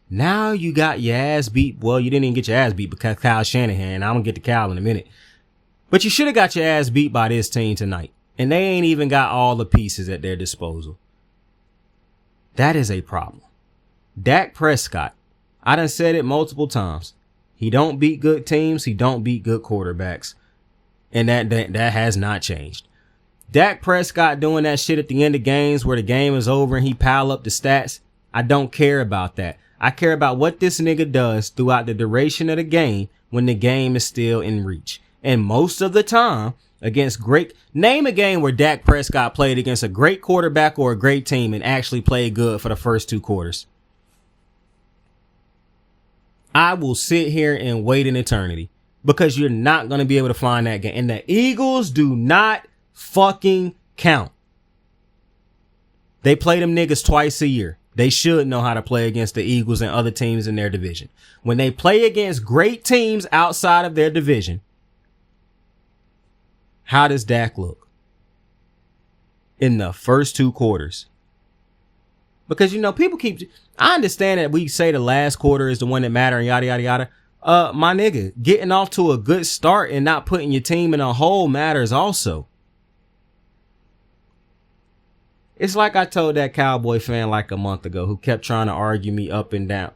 Now you got your ass beat. Well, you didn't even get your ass beat because Kyle Shanahan. I'm going to get to Kyle in a minute. But you should have got your ass beat by this team tonight. And they ain't even got all the pieces at their disposal. That is a problem. Dak Prescott. I done said it multiple times. He don't beat good teams. He don't beat good quarterbacks. And that has not changed. Dak Prescott doing that shit at the end of games where the game is over and he pile up the stats. I don't care about that. I care about what this nigga does throughout the duration of the game when the game is still in reach. And most of the time, against great, name a game where Dak Prescott played against a great quarterback or a great team and actually played good for the first 2 quarters. I will sit here and wait an eternity because you're not going to be able to find that game. And the Eagles do not fucking count. They play them niggas twice a year. They should know how to play against the Eagles and other teams in their division. When they play against great teams outside of their division, how does Dak look in the first 2 quarters? Because, you know, people I understand that we say the last quarter is the one that matters and yada, yada, yada. My nigga, getting off to a good start and not putting your team in a hole matters also. It's like I told that Cowboy fan like a month ago who kept trying to argue me up and down.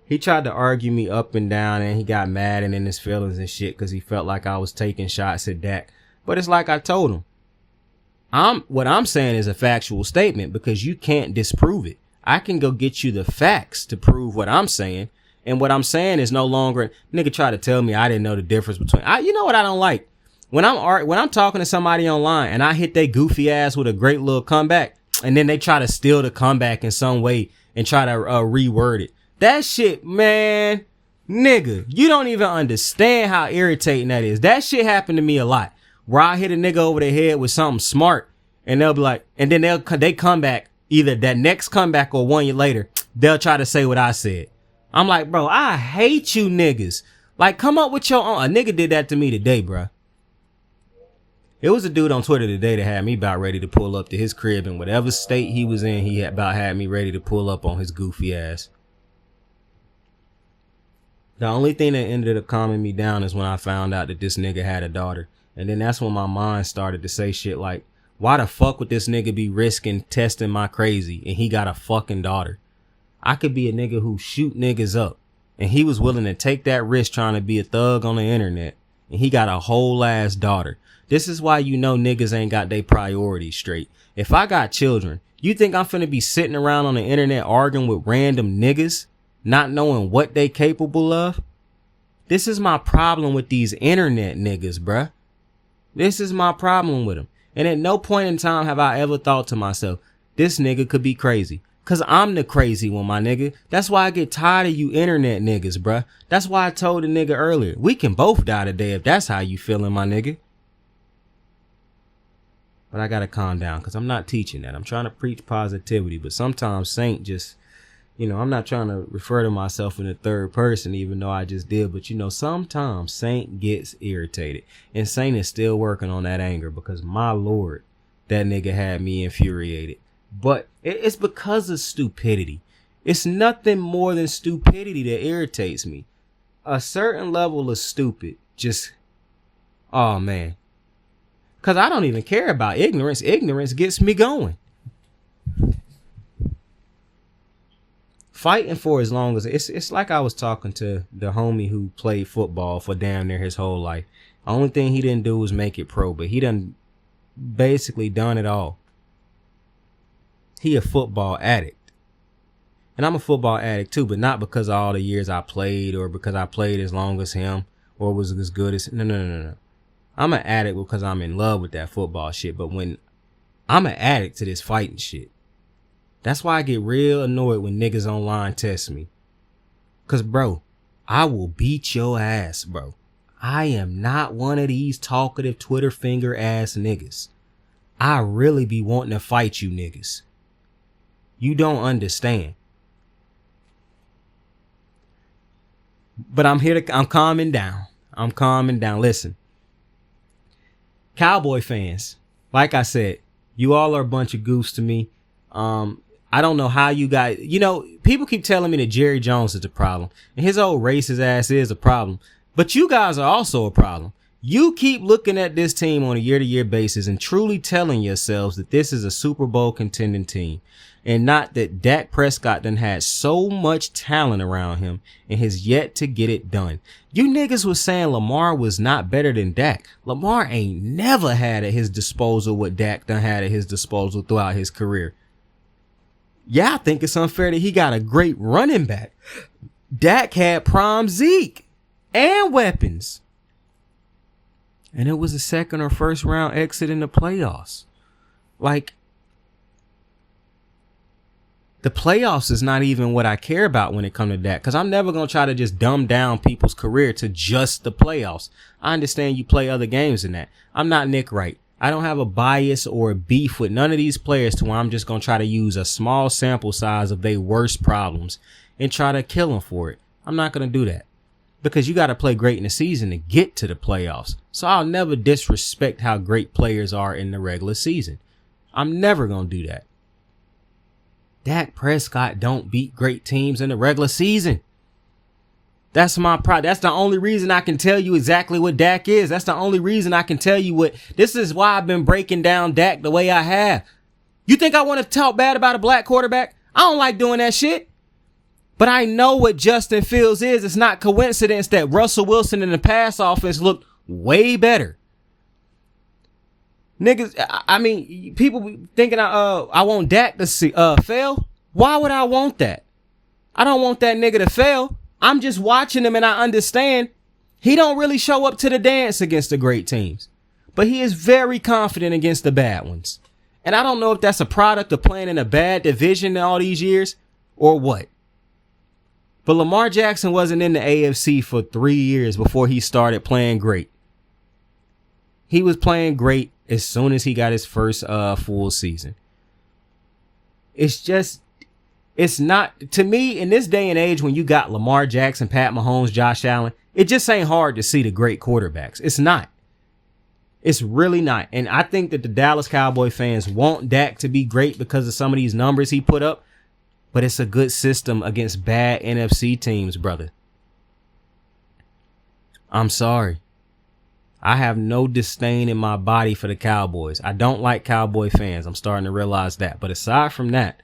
He tried to argue me up and down and he got mad and in his feelings and shit because he felt like I was taking shots at Dak. But it's like I told him. What I'm saying is a factual statement because you can't disprove it. I can go get you the facts to prove what I'm saying. And what I'm saying is no longer, nigga try to tell me I didn't know the difference between, you know what I don't like? When I'm talking to somebody online and I hit they goofy ass with a great little comeback and then they try to steal the comeback in some way and try to reword it. That shit, man, nigga, you don't even understand how irritating that is. That shit happened to me a lot where I hit a nigga over the head with something smart and they'll be like, and then they come back either that next comeback or 1 year later, they'll try to say what I said. I'm like, bro, I hate you niggas. Like, come up with your own. A nigga did that to me today, bro. It was a dude on Twitter today that had me about ready to pull up to his crib in whatever state he was in. He about had me ready to pull up on his goofy ass. The only thing that ended up calming me down is when I found out that this nigga had a daughter. And then that's when my mind started to say shit like, why the fuck would this nigga be risking testing my crazy and he got a fucking daughter? I could be a nigga who shoot niggas up and he was willing to take that risk trying to be a thug on the internet and he got a whole ass daughter. This is why you know niggas ain't got their priorities straight. If I got children, you think I'm finna be sitting around on the internet arguing with random niggas, not knowing what they capable of? This is my problem with these internet niggas, bruh. This is my problem with them. And at no point in time have I ever thought to myself, this nigga could be crazy. Cause I'm the crazy one, my nigga. That's why I get tired of you internet niggas, bruh. That's why I told the nigga earlier, we can both die today if that's how you feeling, my nigga. But I gotta calm down because I'm not teaching that. I'm trying to preach positivity, but sometimes Saint just, you know, I'm not trying to refer to myself in the third person, even though I just did. But, you know, sometimes Saint gets irritated. And Saint is still working on that anger because, my Lord, that nigga had me infuriated. But it's because of stupidity. It's nothing more than stupidity that irritates me. A certain level of stupid just, oh, man. Because I don't even care about ignorance. Ignorance gets me going. Fighting for as long as it's like I was talking to the homie who played football for damn near his whole life. The only thing he didn't do was make it pro, but he done basically done it all. He a football addict. And I'm a football addict too, but not because of all the years I played or because I played as long as him or was as good as no. I'm an addict because I'm in love with that football shit. But when I'm an addict to this fighting shit, that's why I get real annoyed when niggas online test me. Cause bro, I will beat your ass, bro. I am not one of these talkative Twitter finger ass niggas. I really be wanting to fight you niggas. You don't understand. But I'm calming down. I'm calming down. Listen, Cowboy fans, like I said, you all are a bunch of goofs to me. I don't know how you guys, people keep telling me that Jerry Jones is the problem and his old racist ass is a problem, but you guys are also a problem. You keep looking at this team on a year-to-year basis and truly telling yourselves that this is a Super Bowl contending team, and not that Dak Prescott done had so much talent around him and has yet to get it done. You niggas was saying Lamar was not better than Dak. Lamar ain't never had at his disposal what Dak done had at his disposal throughout his career. Yeah, I think it's unfair that he got a great running back. Dak had prime Zeke and weapons. And it was a second or first round exit in the playoffs. Like, the playoffs is not even what I care about when it comes to Dak, because I'm never going to try to just dumb down people's career to just the playoffs. I understand you play other games than that. I'm not Nick Wright. I don't have a bias or a beef with none of these players to where I'm just going to try to use a small sample size of their worst problems and try to kill them for it. I'm not going to do that, because you got to play great in the season to get to the playoffs. So I'll never disrespect how great players are in the regular season. I'm never going to do that. Dak Prescott don't beat great teams in the regular season. That's my pride. That's the only reason I can tell you exactly what Dak is. That's the only reason I can tell you what. This is why I've been breaking down Dak the way I have. You think I want to talk bad about a black quarterback? I don't like doing that shit. But I know what Justin Fields is. It's not coincidence that Russell Wilson in the pass offense looked way better. Niggas, I mean, people be thinking I want Dak to fail. Why would I want that? I don't want that nigga to fail. I'm just watching him and I understand he don't really show up to the dance against the great teams, but he is very confident against the bad ones. And I don't know if that's a product of playing in a bad division all these years or what. But Lamar Jackson wasn't in the AFC for 3 years before he started playing great. He was playing great as soon as he got his first full season. It's not, to me, in this day and age when you got Lamar Jackson, Pat Mahomes, Josh Allen, it just ain't hard to see the great quarterbacks. It's not. It's really not. And I think that the Dallas Cowboy fans want Dak to be great because of some of these numbers he put up. But it's a good system against bad NFC teams, brother. I'm sorry. I have no disdain in my body for the Cowboys. I don't like Cowboy fans. I'm starting to realize that. But aside from that,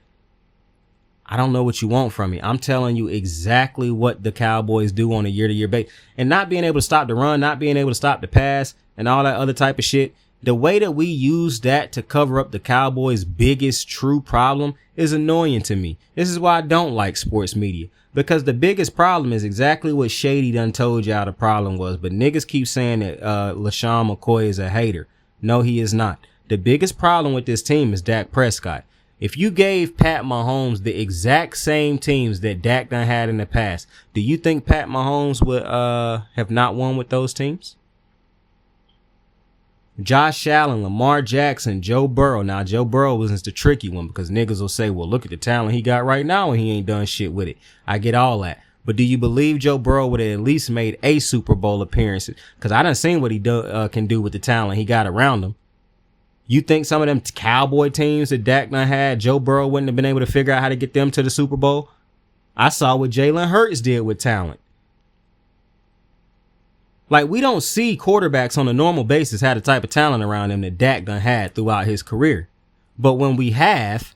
I don't know what you want from me. I'm telling you exactly what the Cowboys do on a year-to-year basis. And not being able to stop the run, not being able to stop the pass, and all that other type of shit. The way that we use that to cover up the Cowboys' biggest true problem is annoying to me. This is why I don't like sports media. Because the biggest problem is exactly what Shady done told y'all the problem was. But niggas keep saying that LaShawn McCoy is a hater. No, he is not. The biggest problem with this team is Dak Prescott. If you gave Pat Mahomes the exact same teams that Dak done had in the past, do you think Pat Mahomes would have not won with those teams? Josh Allen, Lamar Jackson, Joe Burrow. Now, Joe Burrow wasn't the tricky one because niggas will say, well, look at the talent he got right now and he ain't done shit with it. I get all that. But do you believe Joe Burrow would have at least made a Super Bowl appearance? Because I done seen what he can do with the talent he got around him. You think some of them Cowboy teams that Dak done had, Joe Burrow wouldn't have been able to figure out how to get them to the Super Bowl? I saw what Jalen Hurts did with talent. Like, we don't see quarterbacks on a normal basis have the type of talent around them that Dak done had throughout his career. But when we have,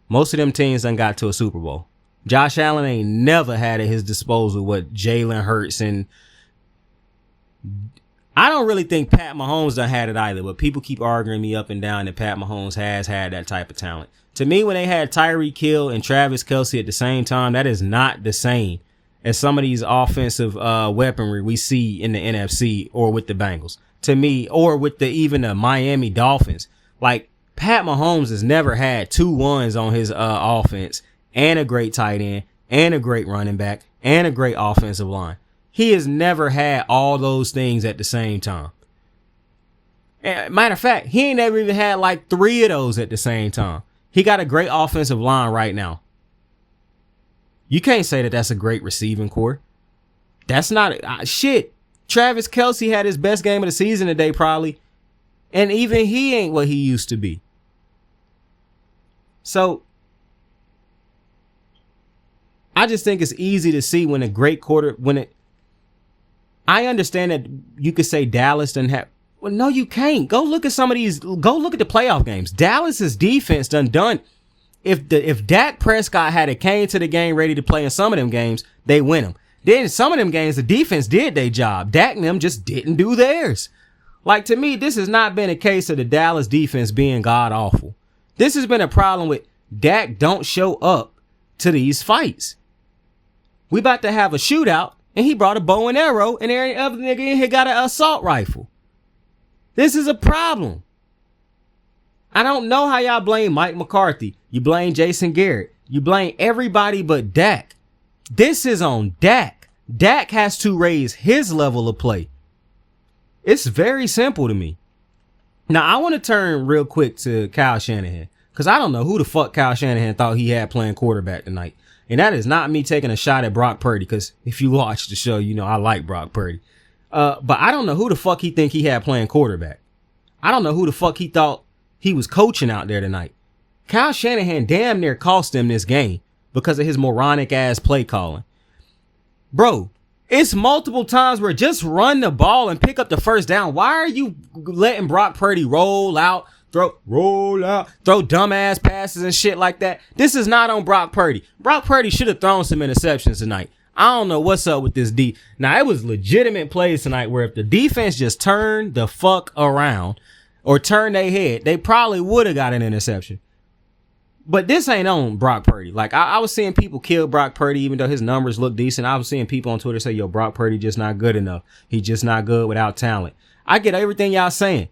most of them teams done got to a Super Bowl. Josh Allen ain't never had at his disposal what Jalen Hurts and I don't really think Pat Mahomes done had it either, but people keep arguing me up and down that Pat Mahomes has had that type of talent. To me, when they had Tyreek Hill and Travis Kelce at the same time, that is not the same as some of these offensive weaponry we see in the NFC or with the Bengals. To me, or with even the Miami Dolphins. Like, Pat Mahomes has never had 2 ones on his offense and a great tight end and a great running back and a great offensive line. He has never had all those things at the same time. And matter of fact, he ain't never even had like 3 of those at the same time. He got a great offensive line right now. You can't say that that's a great receiving core. That's not shit. Travis Kelce had his best game of the season today, probably. And even he ain't what he used to be. So I just think it's easy to see when a great I understand that you could say Dallas doesn't have. Well, no, you can't. Go look at some of these. Go look at the playoff games. Dallas's defense done. If Dak Prescott had came to the game ready to play in some of them games, they win them. Then in some of them games, the defense did their job. Dak and them just didn't do theirs. Like, to me, this has not been a case of the Dallas defense being god awful. This has been a problem with Dak don't show up to these fights. We about to have a shootout, and he brought a bow and arrow, and every other nigga in here got an assault rifle. This is a problem. I don't know how y'all blame Mike McCarthy. You blame Jason Garrett. You blame everybody but Dak. This is on Dak. Dak has to raise his level of play. It's very simple to me. Now, I want to turn real quick to Kyle Shanahan, because I don't know who the fuck Kyle Shanahan thought he had playing quarterback tonight. And that is not me taking a shot at Brock Purdy, because if you watch the show, you know I like Brock Purdy. But I don't know who the fuck he think he had playing quarterback. I don't know who the fuck he thought he was coaching out there tonight. Kyle Shanahan damn near cost him this game because of his moronic ass play calling. Bro, it's multiple times where just run the ball and pick up the first down. Why are you letting Brock Purdy roll out, throw dumbass passes and shit like that? This is not on Brock Purdy. Brock Purdy should have thrown some interceptions tonight. I don't know what's up with this D. Now, it was legitimate plays tonight where if the defense just turned the fuck around or turned their head, they probably would have got an interception. But this ain't on Brock Purdy. Like, I was seeing people kill Brock Purdy, even though his numbers look decent. I was seeing people on Twitter say, yo, Brock Purdy just not good enough. He just not good without talent. I get everything y'all saying.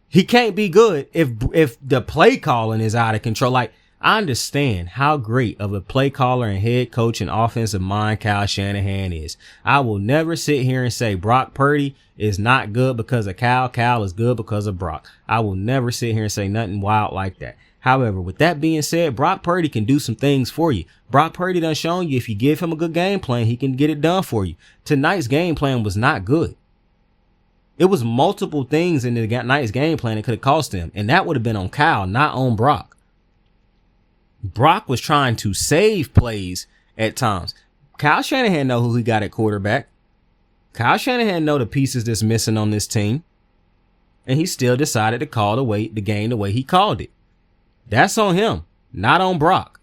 He can't be good if the play calling is out of control. Like, I understand how great of a play caller and head coach and offensive mind Kyle Shanahan is. I will never sit here and say Brock Purdy is not good because of Kyle. Kyle is good because of Brock. I will never sit here and say nothing wild like that. However, with that being said, Brock Purdy can do some things for you. Brock Purdy done shown you if you give him a good game plan, he can get it done for you. Tonight's game plan was not good. It was multiple things in the night's game plan that could have cost him, and that would have been on Kyle, not on Brock. Brock was trying to save plays at times. Kyle Shanahan know who he got at quarterback. Kyle Shanahan know the pieces that's missing on this team, and he still decided to call the game the way he called it. That's on him, not on Brock.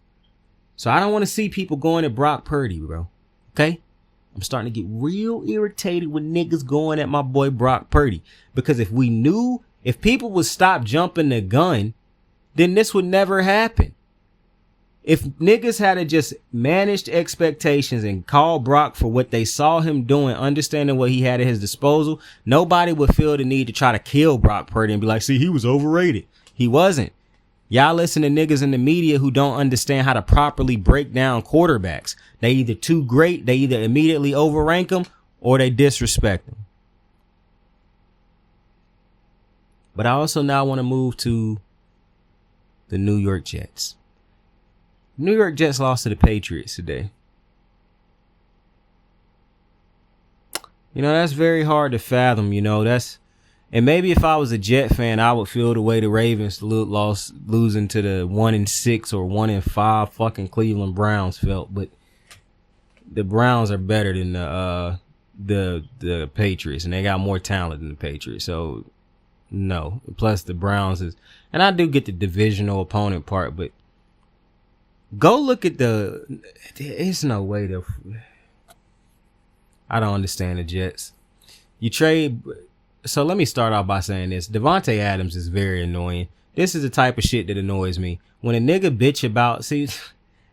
So I don't want to see people going at Brock Purdy, bro. Okay? I'm starting to get real irritated with niggas going at my boy Brock Purdy. Because if people would stop jumping the gun, then this would never happen. If niggas had to just managed expectations and call Brock for what they saw him doing, understanding what he had at his disposal, nobody would feel the need to try to kill Brock Purdy and be like, see, he was overrated. He wasn't. Y'all listen to niggas in the media who don't understand how to properly break down quarterbacks. They either too great, they either immediately overrank them, or they disrespect them. But I also now want to move to the New York Jets. New York Jets lost to the Patriots today. You know, that's very hard to fathom, and maybe if I was a Jet fan, I would feel the way the Ravens losing to the 1-6 or 1-5 fucking Cleveland Browns felt. But the Browns are better than the Patriots, and they got more talent than the Patriots. So no. Plus the Browns and I do get the divisional opponent part, but go look at there's no way I don't understand the Jets. You trade. So let me start off by saying this. Devontae Adams is very annoying. This is the type of shit that annoys me. When a nigga bitch about,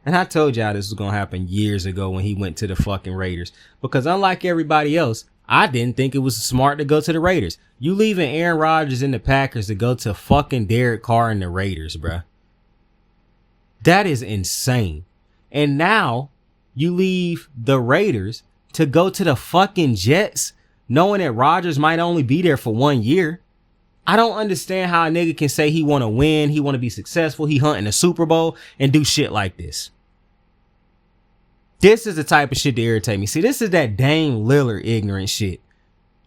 and I told y'all this was going to happen years ago when he went to the fucking Raiders. Because unlike everybody else, I didn't think it was smart to go to the Raiders. You leaving Aaron Rodgers in the Packers to go to fucking Derek Carr and the Raiders, bruh. That is insane. And now you leave the Raiders to go to the fucking Jets, knowing that Rodgers might only be there for 1 year. I don't understand how a nigga can say he want to win, he want to be successful, he hunting a Super Bowl and do shit like this. This is the type of shit that irritate me. See, this is that Dame Lillard ignorant shit.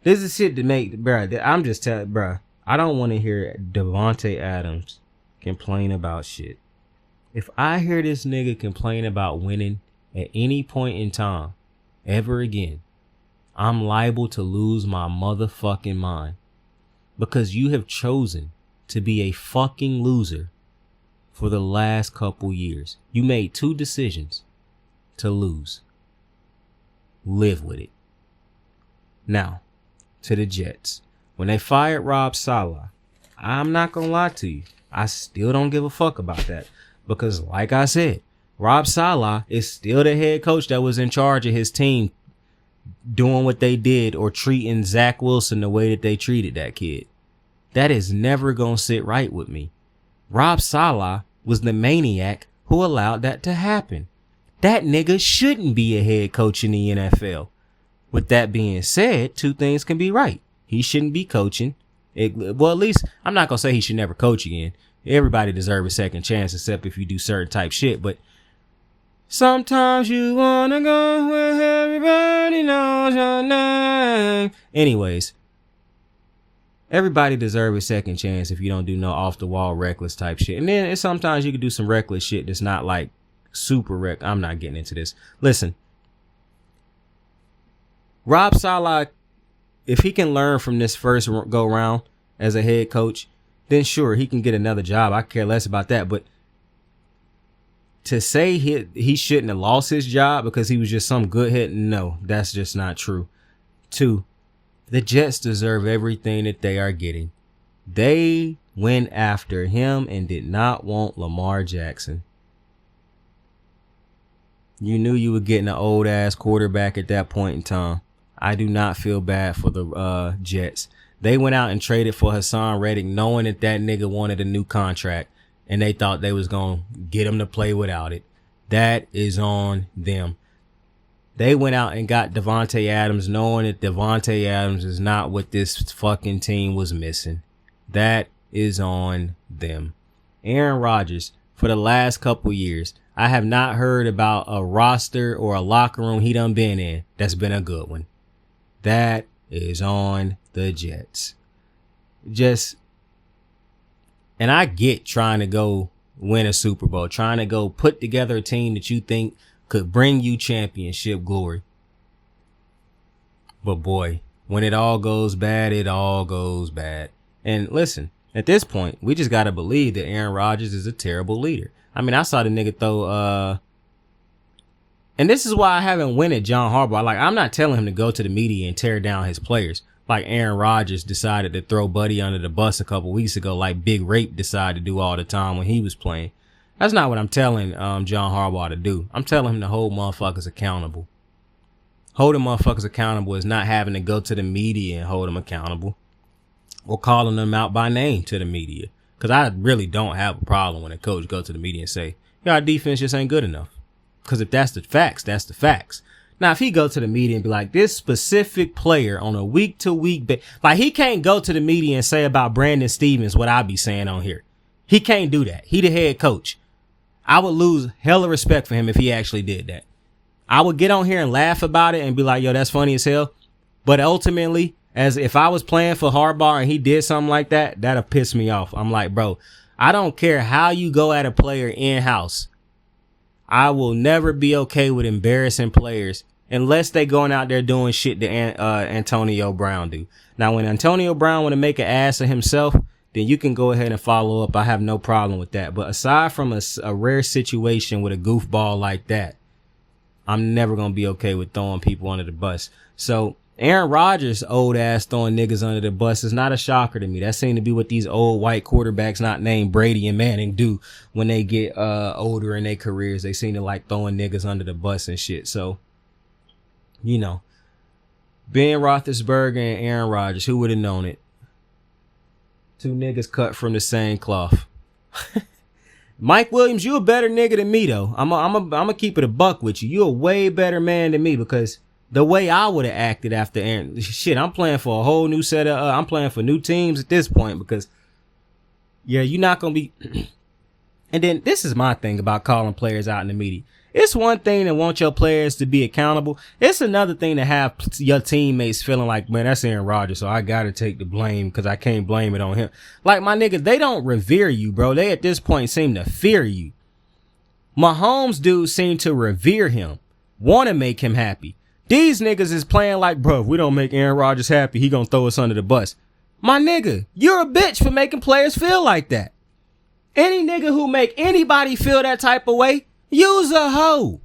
This is shit that make, bruh, I'm just telling, bruh, I don't want to hear Devontae Adams complain about shit. If I hear this nigga complain about winning at any point in time, ever again, I'm liable to lose my motherfucking mind. Because you have chosen to be a fucking loser for the last couple years. You made 2 decisions to lose. Live with it. Now, to the Jets. When they fired Rob Saleh, I'm not gonna lie to you, I still don't give a fuck about that. Because like I said, Rob Saleh is still the head coach that was in charge of his team doing what they did or treating Zach Wilson the way that they treated that kid. That is never gonna sit right with me. Rob Saleh was the maniac who allowed that to happen. That nigga shouldn't be a head coach in the NFL. With that being said, 2 things can be right. He shouldn't be coaching. Well, at least I'm not going to say he should never coach again. Everybody deserves a second chance except if you do certain type shit. But sometimes you want to go where everybody knows your name. Anyways, everybody deserves a second chance if you don't do no off the wall reckless type shit. And then sometimes you can do some reckless shit that's not like super wreck. I'm not getting into this. Listen, Rob Saleh, if he can learn from this first go round as a head coach, then sure, he can get another job. I care less about that. But to say he shouldn't have lost his job because he was just some good hit, no, that's just not true. 2, the Jets deserve everything that they are getting. They went after him and did not want Lamar Jackson. You knew you were getting an old ass quarterback at that point in time. I do not feel bad for the Jets. They went out and traded for Hassan Reddick knowing that nigga wanted a new contract and they thought they was going to get him to play without it. That is on them. They went out and got Devontae Adams knowing that Devontae Adams is not what this fucking team was missing. That is on them. Aaron Rodgers, for the last couple years, I have not heard about a roster or a locker room he done been in that's been a good one. That is on the Jets. And I get trying to go win a Super Bowl, trying to go put together a team that you think could bring you championship glory. But boy, when it all goes bad, it all goes bad. And listen, at this point, we just got to believe that Aaron Rodgers is a terrible leader. I mean, I saw the nigga throw, and this is why I haven't went at John Harbaugh. Like, I'm not telling him to go to the media and tear down his players. Like Aaron Rodgers decided to throw Buddy under the bus a couple weeks ago, like Big Rape decided to do all the time when he was playing. That's not what I'm telling John Harbaugh to do. I'm telling him to hold motherfuckers accountable. Holding motherfuckers accountable is not having to go to the media and hold them accountable or calling them out by name to the media. Because I really don't have a problem when a coach go to the media and say, "Yeah, our defense just ain't good enough." Because if that's the facts, that's the facts. Now, if he go to the media and be like, this specific player on a week-to-week like he can't go to the media and say about Brandon Stevens what I be saying on here. He can't do that. He the head coach. I would lose hella respect for him if he actually did that. I would get on here and laugh about it and be like, yo, that's funny as hell. But ultimately, as if I was playing for Harbaugh and he did something like that, that'll piss me off. I'm like, bro, I don't care how you go at a player in-house. I will never be okay with embarrassing players unless they going out there doing shit that Antonio Brown do. Now, when Antonio Brown want to make an ass of himself, then you can go ahead and follow up. I have no problem with that. But aside from a rare situation with a goofball like that, I'm never going to be okay with throwing people under the bus. So Aaron Rodgers' old ass throwing niggas under the bus is not a shocker to me. That seems to be what these old white quarterbacks not named Brady and Manning do when they get older in their careers. They seem to like throwing niggas under the bus and shit. So, you know, Ben Roethlisberger and Aaron Rodgers, who would have known it? Two niggas cut from the same cloth. Mike Williams, you a better nigga than me though. I'm a keep it a buck with you. You a way better man than me because the way I would have acted after Aaron. Shit, I'm playing for a whole new set of, I'm playing for new teams at this point because, yeah, you're not going to be. And then this is my thing about calling players out in the media. It's one thing to want your players to be accountable. It's another thing to have your teammates feeling like, man, that's Aaron Rodgers, so I got to take the blame because I can't blame it on him. Like, my niggas, they don't revere you, bro. They at this point seem to fear you. Mahomes dudes seem to revere him, want to make him happy. These niggas is playing like, bro, if we don't make Aaron Rodgers happy, he gonna throw us under the bus. My nigga, you're a bitch for making players feel like that. Any nigga who make anybody feel that type of way, use a hoe.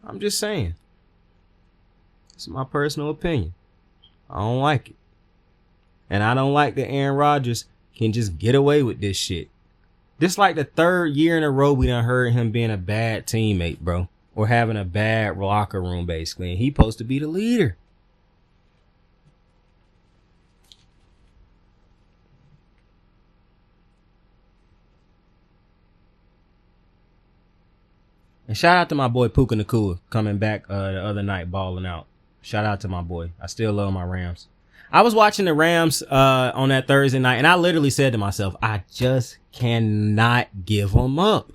I'm just saying. It's my personal opinion. I don't like it. And I don't like that Aaron Rodgers can just get away with this shit. This like the third year in a row we done heard him being a bad teammate, bro. Or having a bad locker room, basically. And he supposed to be the leader. And shout out to my boy Puka Nacua coming back the other night balling out. Shout out to my boy. I still love my Rams. I was watching the Rams on that Thursday night, and I literally said to myself, I just cannot give them up.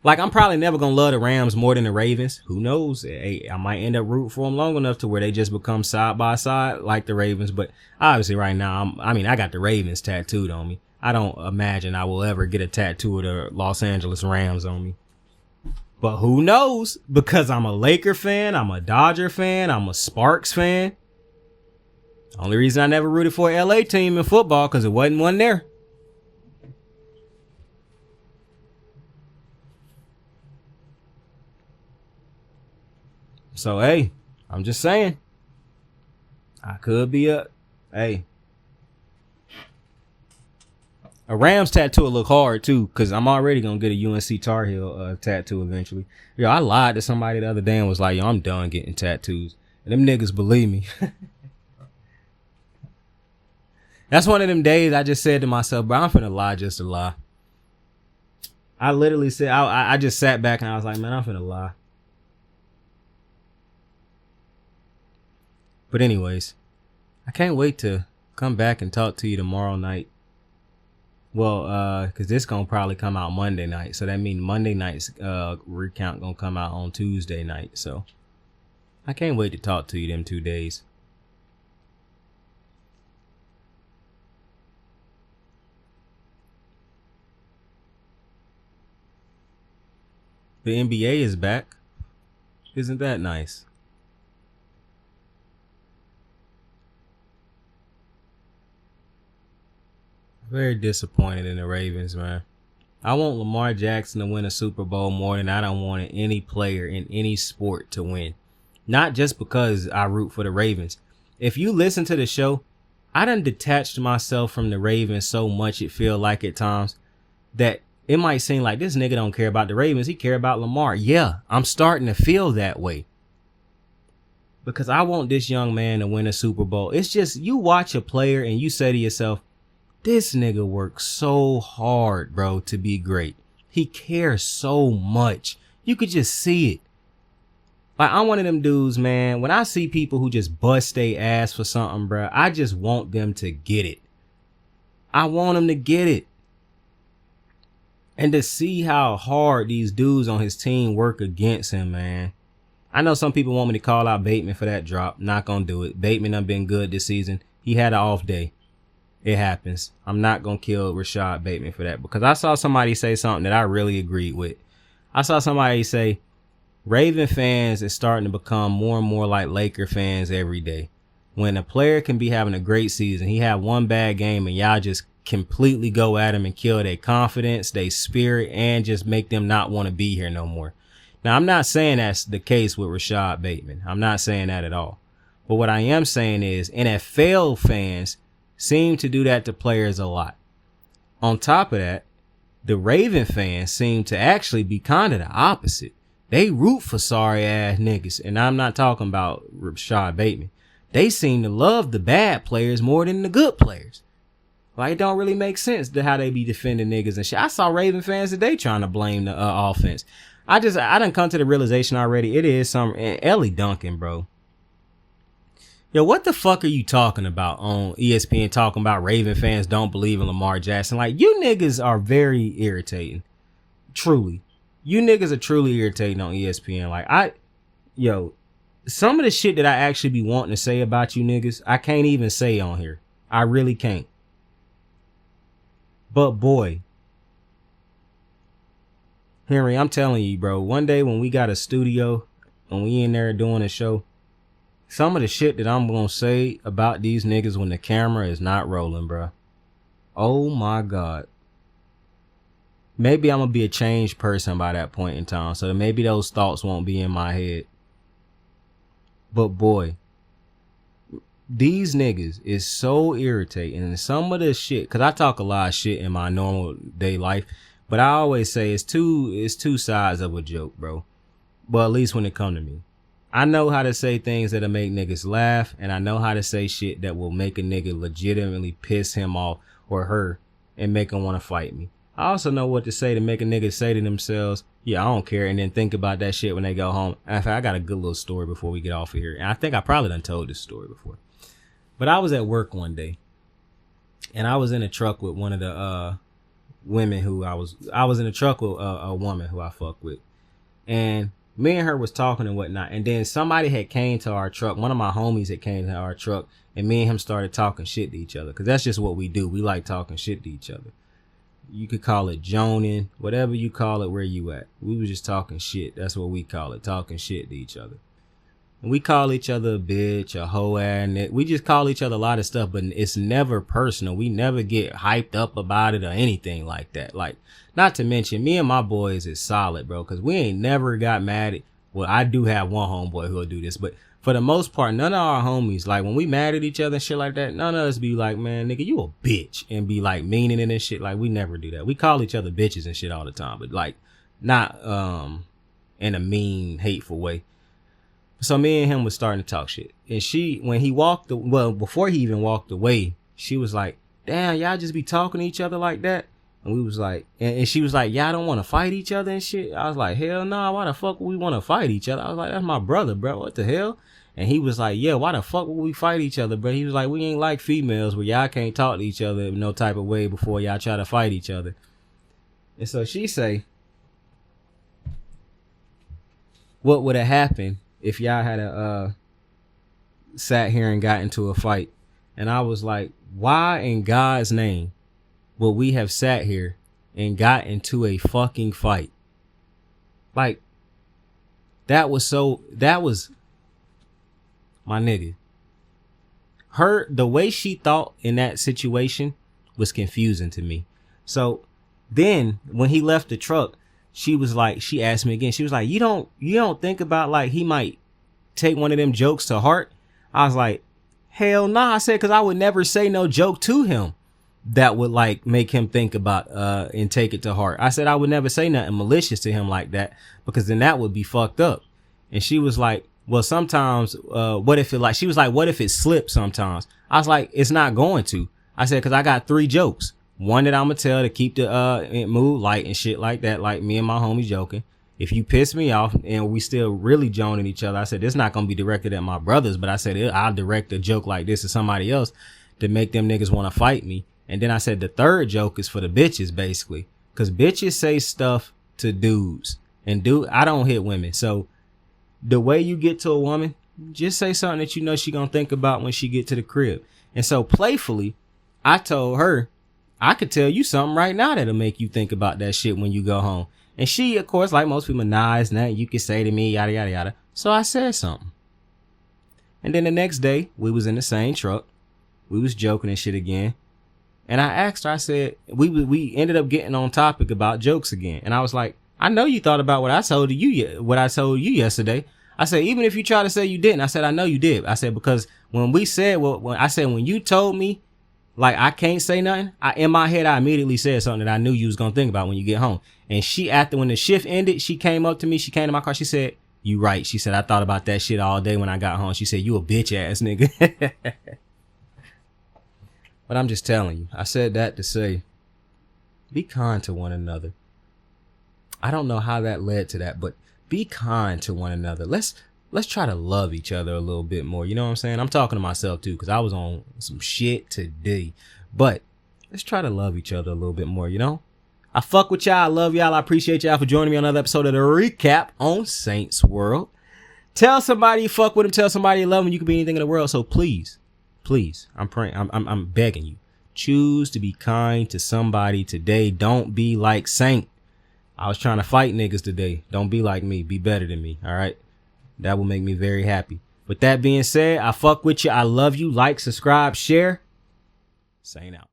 Like, I'm probably never going to love the Rams more than the Ravens. Who knows? Hey, I might end up rooting for them long enough to where they just become side by side like the Ravens. But obviously right now, I got the Ravens tattooed on me. I don't imagine I will ever get a tattoo of the Los Angeles Rams on me. But who knows? Because I'm a Laker fan, I'm a Dodger fan, I'm a Sparks fan. Only reason I never rooted for a LA team in football because it wasn't one there. So, hey, I'm just saying. I could be a Rams tattoo will look hard too, because I'm already going to get a UNC Tar Heel tattoo eventually. Yo, I lied to somebody the other day and was like, yo, I'm done getting tattoos. And them niggas believe me. That's one of them days I just said to myself, bro, I'm finna lie just to lie. I literally said, I just sat back and I was like, man, I'm finna lie. But anyways, I can't wait to come back and talk to you tomorrow night. Well, because this gonna probably come out Monday night. So that means Monday night's recount gonna come out on Tuesday night. So I can't wait to talk to you them 2 days. The NBA is back. Isn't that nice? Very disappointed in the Ravens, man. I want Lamar Jackson to win a Super Bowl more than I don't want any player in any sport to win. Not just because I root for the Ravens. If you listen to the show, I done detached myself from the Ravens so much it feel like at times that it might seem like this nigga don't care about the Ravens. He care about Lamar. Yeah, I'm starting to feel that way. Because I want this young man to win a Super Bowl. It's just you watch a player and you say to yourself, this nigga works so hard, bro, to be great. He cares so much. You could just see it. Like, I'm one of them dudes, man. When I see people who just bust their ass for something, bro, I just want them to get it. I want them to get it. And to see how hard these dudes on his team work against him, man. I know some people want me to call out Bateman for that drop. Not gonna do it. Bateman done been good this season. He had an off day. It happens. I'm not gonna kill Rashad Bateman for that because I saw somebody say something that I really agreed with. I saw somebody say Raven fans is starting to become more and more like Laker fans every day. When a player can be having a great season, he have one bad game and y'all just completely go at him and kill their confidence, their spirit, and just make them not want to be here no more. Now, I'm not saying that's the case with Rashad Bateman. I'm not saying that at all. But what I am saying is NFL fans seem to do that to players a lot. On top of that, the Raven fans seem to actually be kind of the opposite. They root for sorry ass niggas. And I'm not talking about Rashad Bateman. They seem to love the bad players more than the good players. Like, it don't really make sense to how they be defending niggas and shit. I saw Raven fans today trying to blame the offense. I done come to the realization already. It is some Ellie Duncan, bro. Yo, what the fuck are you talking about on ESPN talking about Raven fans don't believe in Lamar Jackson? Like, you niggas are very irritating. Truly. You niggas are truly irritating on ESPN. Like, some of the shit that I actually be wanting to say about you niggas, I can't even say on here. I really can't. But boy, Henry, I'm telling you, bro, one day when we got a studio and we in there doing a show, some of the shit that I'm gonna say about these niggas when the camera is not rolling, bro. Oh my God. Maybe I'm gonna be a changed person by that point in time, so that maybe those thoughts won't be in my head. But boy, these niggas is so irritating. And some of the shit, cause I talk a lot of shit in my normal day life, but I always say it's two sides of a joke, bro. Well, at least when it come to me. I know how to say things that'll make niggas laugh, and I know how to say shit that will make a nigga legitimately piss him off or her and make him want to fight me. I also know what to say to make a nigga say to themselves, yeah, I don't care, and then think about that shit when they go home. In fact, I got a good little story before we get off of here, and I think I probably done told this story before. But I was at work one day, and I was in a truck with one of the women who I was in a truck with a woman who I fuck with, and me and her was talking and whatnot, and then somebody had came to our truck. One of my homies had came to our truck, and me and him started talking shit to each other, because that's just what we do. We like talking shit to each other. You could call it joning, whatever you call it, where you at. We was just talking shit. That's what we call it, talking shit to each other. And we call each other a bitch, a hoe ass. We just call each other a lot of stuff, but it's never personal. We never get hyped up about it or anything like that. Like, not to mention, me and my boys is solid, bro, because we ain't never got mad at, well, I do have one homeboy who'll do this, but for the most part, none of our homies, like, when we mad at each other and shit like that, none of us be like, man, nigga, you a bitch, and be like meaning it and shit. Like, we never do that. We call each other bitches and shit all the time, but like, not in a mean, hateful way. So me and him was starting to talk shit, and when he walked, before he even walked away, she was like, damn, y'all just be talking to each other like that? And we was like, and she was like, y'all don't want to fight each other and shit? I was like, hell no, why the fuck would we want to fight each other? I was like, that's my brother, bro, what the hell? And he was like, yeah, why the fuck would we fight each other, bro? He was like, we ain't like females where y'all can't talk to each other in no type of way before y'all try to fight each other. And so she say, what would have happened if y'all had sat here and got into a fight? And I was like, why in God's name would we have sat here and got into a fucking fight? Like, that was my nigga. The way she thought in that situation was confusing to me. So then when he left the truck, she asked me again, she was like, you don't think about, like, he might take one of them jokes to heart? I was like, hell nah. I said, cause I would never say no joke to him that would, like, make him think about and take it to heart. I said I would never say nothing malicious to him like that, because then that would be fucked up. And she was like, well, sometimes what if it slips sometimes? I was like, it's not going to. I said, cause I got 3 jokes. One that I'm gonna tell to keep the mood light and shit like that, like me and my homie joking. If you piss me off and we still really joning each other, I said, it's not going to be directed at my brothers, but I said, I'll direct a joke like this to somebody else to make them niggas want to fight me. And then I said, the third joke is for the bitches, basically, because bitches say stuff to dudes, and I don't hit women. So the way you get to a woman, just say something that you know she going to think about when she get to the crib. And so playfully, I told her, I could tell you something right now that'll make you think about that shit when you go home. And she, of course, like most people, nice, nothing you can say to me, yada, yada, yada. So I said something. And then the next day, we was in the same truck. We was joking and shit again. And I asked her, I said, we ended up getting on topic about jokes again. And I was like, I know you thought about what I told you yesterday. I said, even if you try to say you didn't, I said, I know you did. I said, because when you told me, like, I can't say nothing, in my head, I immediately said something that I knew you was going to think about when you get home. And she, when the shift ended, she came up to me. She came to my car. She said, you right. She said, I thought about that shit all day when I got home. She said, you a bitch ass nigga. But I'm just telling you, I said that to say, be kind to one another. I don't know how that led to that, but be kind to one another. Let's try to love each other a little bit more. You know what I'm saying? I'm talking to myself too, because I was on some shit today. But let's try to love each other a little bit more, you know? I fuck with y'all. I love y'all. I appreciate y'all for joining me on another episode of the Recap on Saints World. Tell somebody you fuck with them. Tell somebody you love them. You can be anything in the world. So please, I'm praying. I'm begging you. Choose to be kind to somebody today. Don't be like Saint. I was trying to fight niggas today. Don't be like me. Be better than me. All right. That will make me very happy. With that being said, I fuck with you. I love you. Like, subscribe, share. Saint out.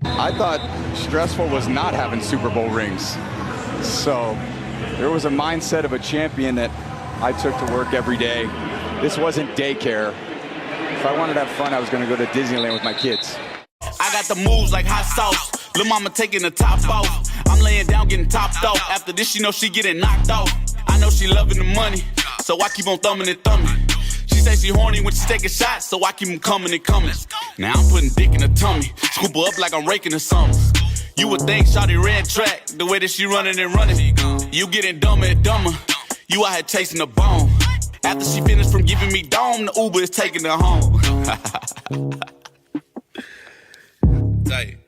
I thought stressful was not having Super Bowl rings. So there was a mindset of a champion that I took to work every day. This wasn't daycare. If I wanted to have fun, I was going to go to Disneyland with my kids. I got the moves like hot sauce. Lil' mama taking the top off. I'm laying down getting topped off. After this, she know she getting knocked off. I know she loving the money, so I keep on thumbing and thumbing. She say she horny when she taking shots, so I keep them coming and coming. Now I'm putting dick in her tummy. Scoop her up like I'm raking her something. You would think shawty red track, the way that she running and running. You getting dumber and dumber. You out here chasing the bone. After she finished from giving me dome, the Uber is taking her home. Tight.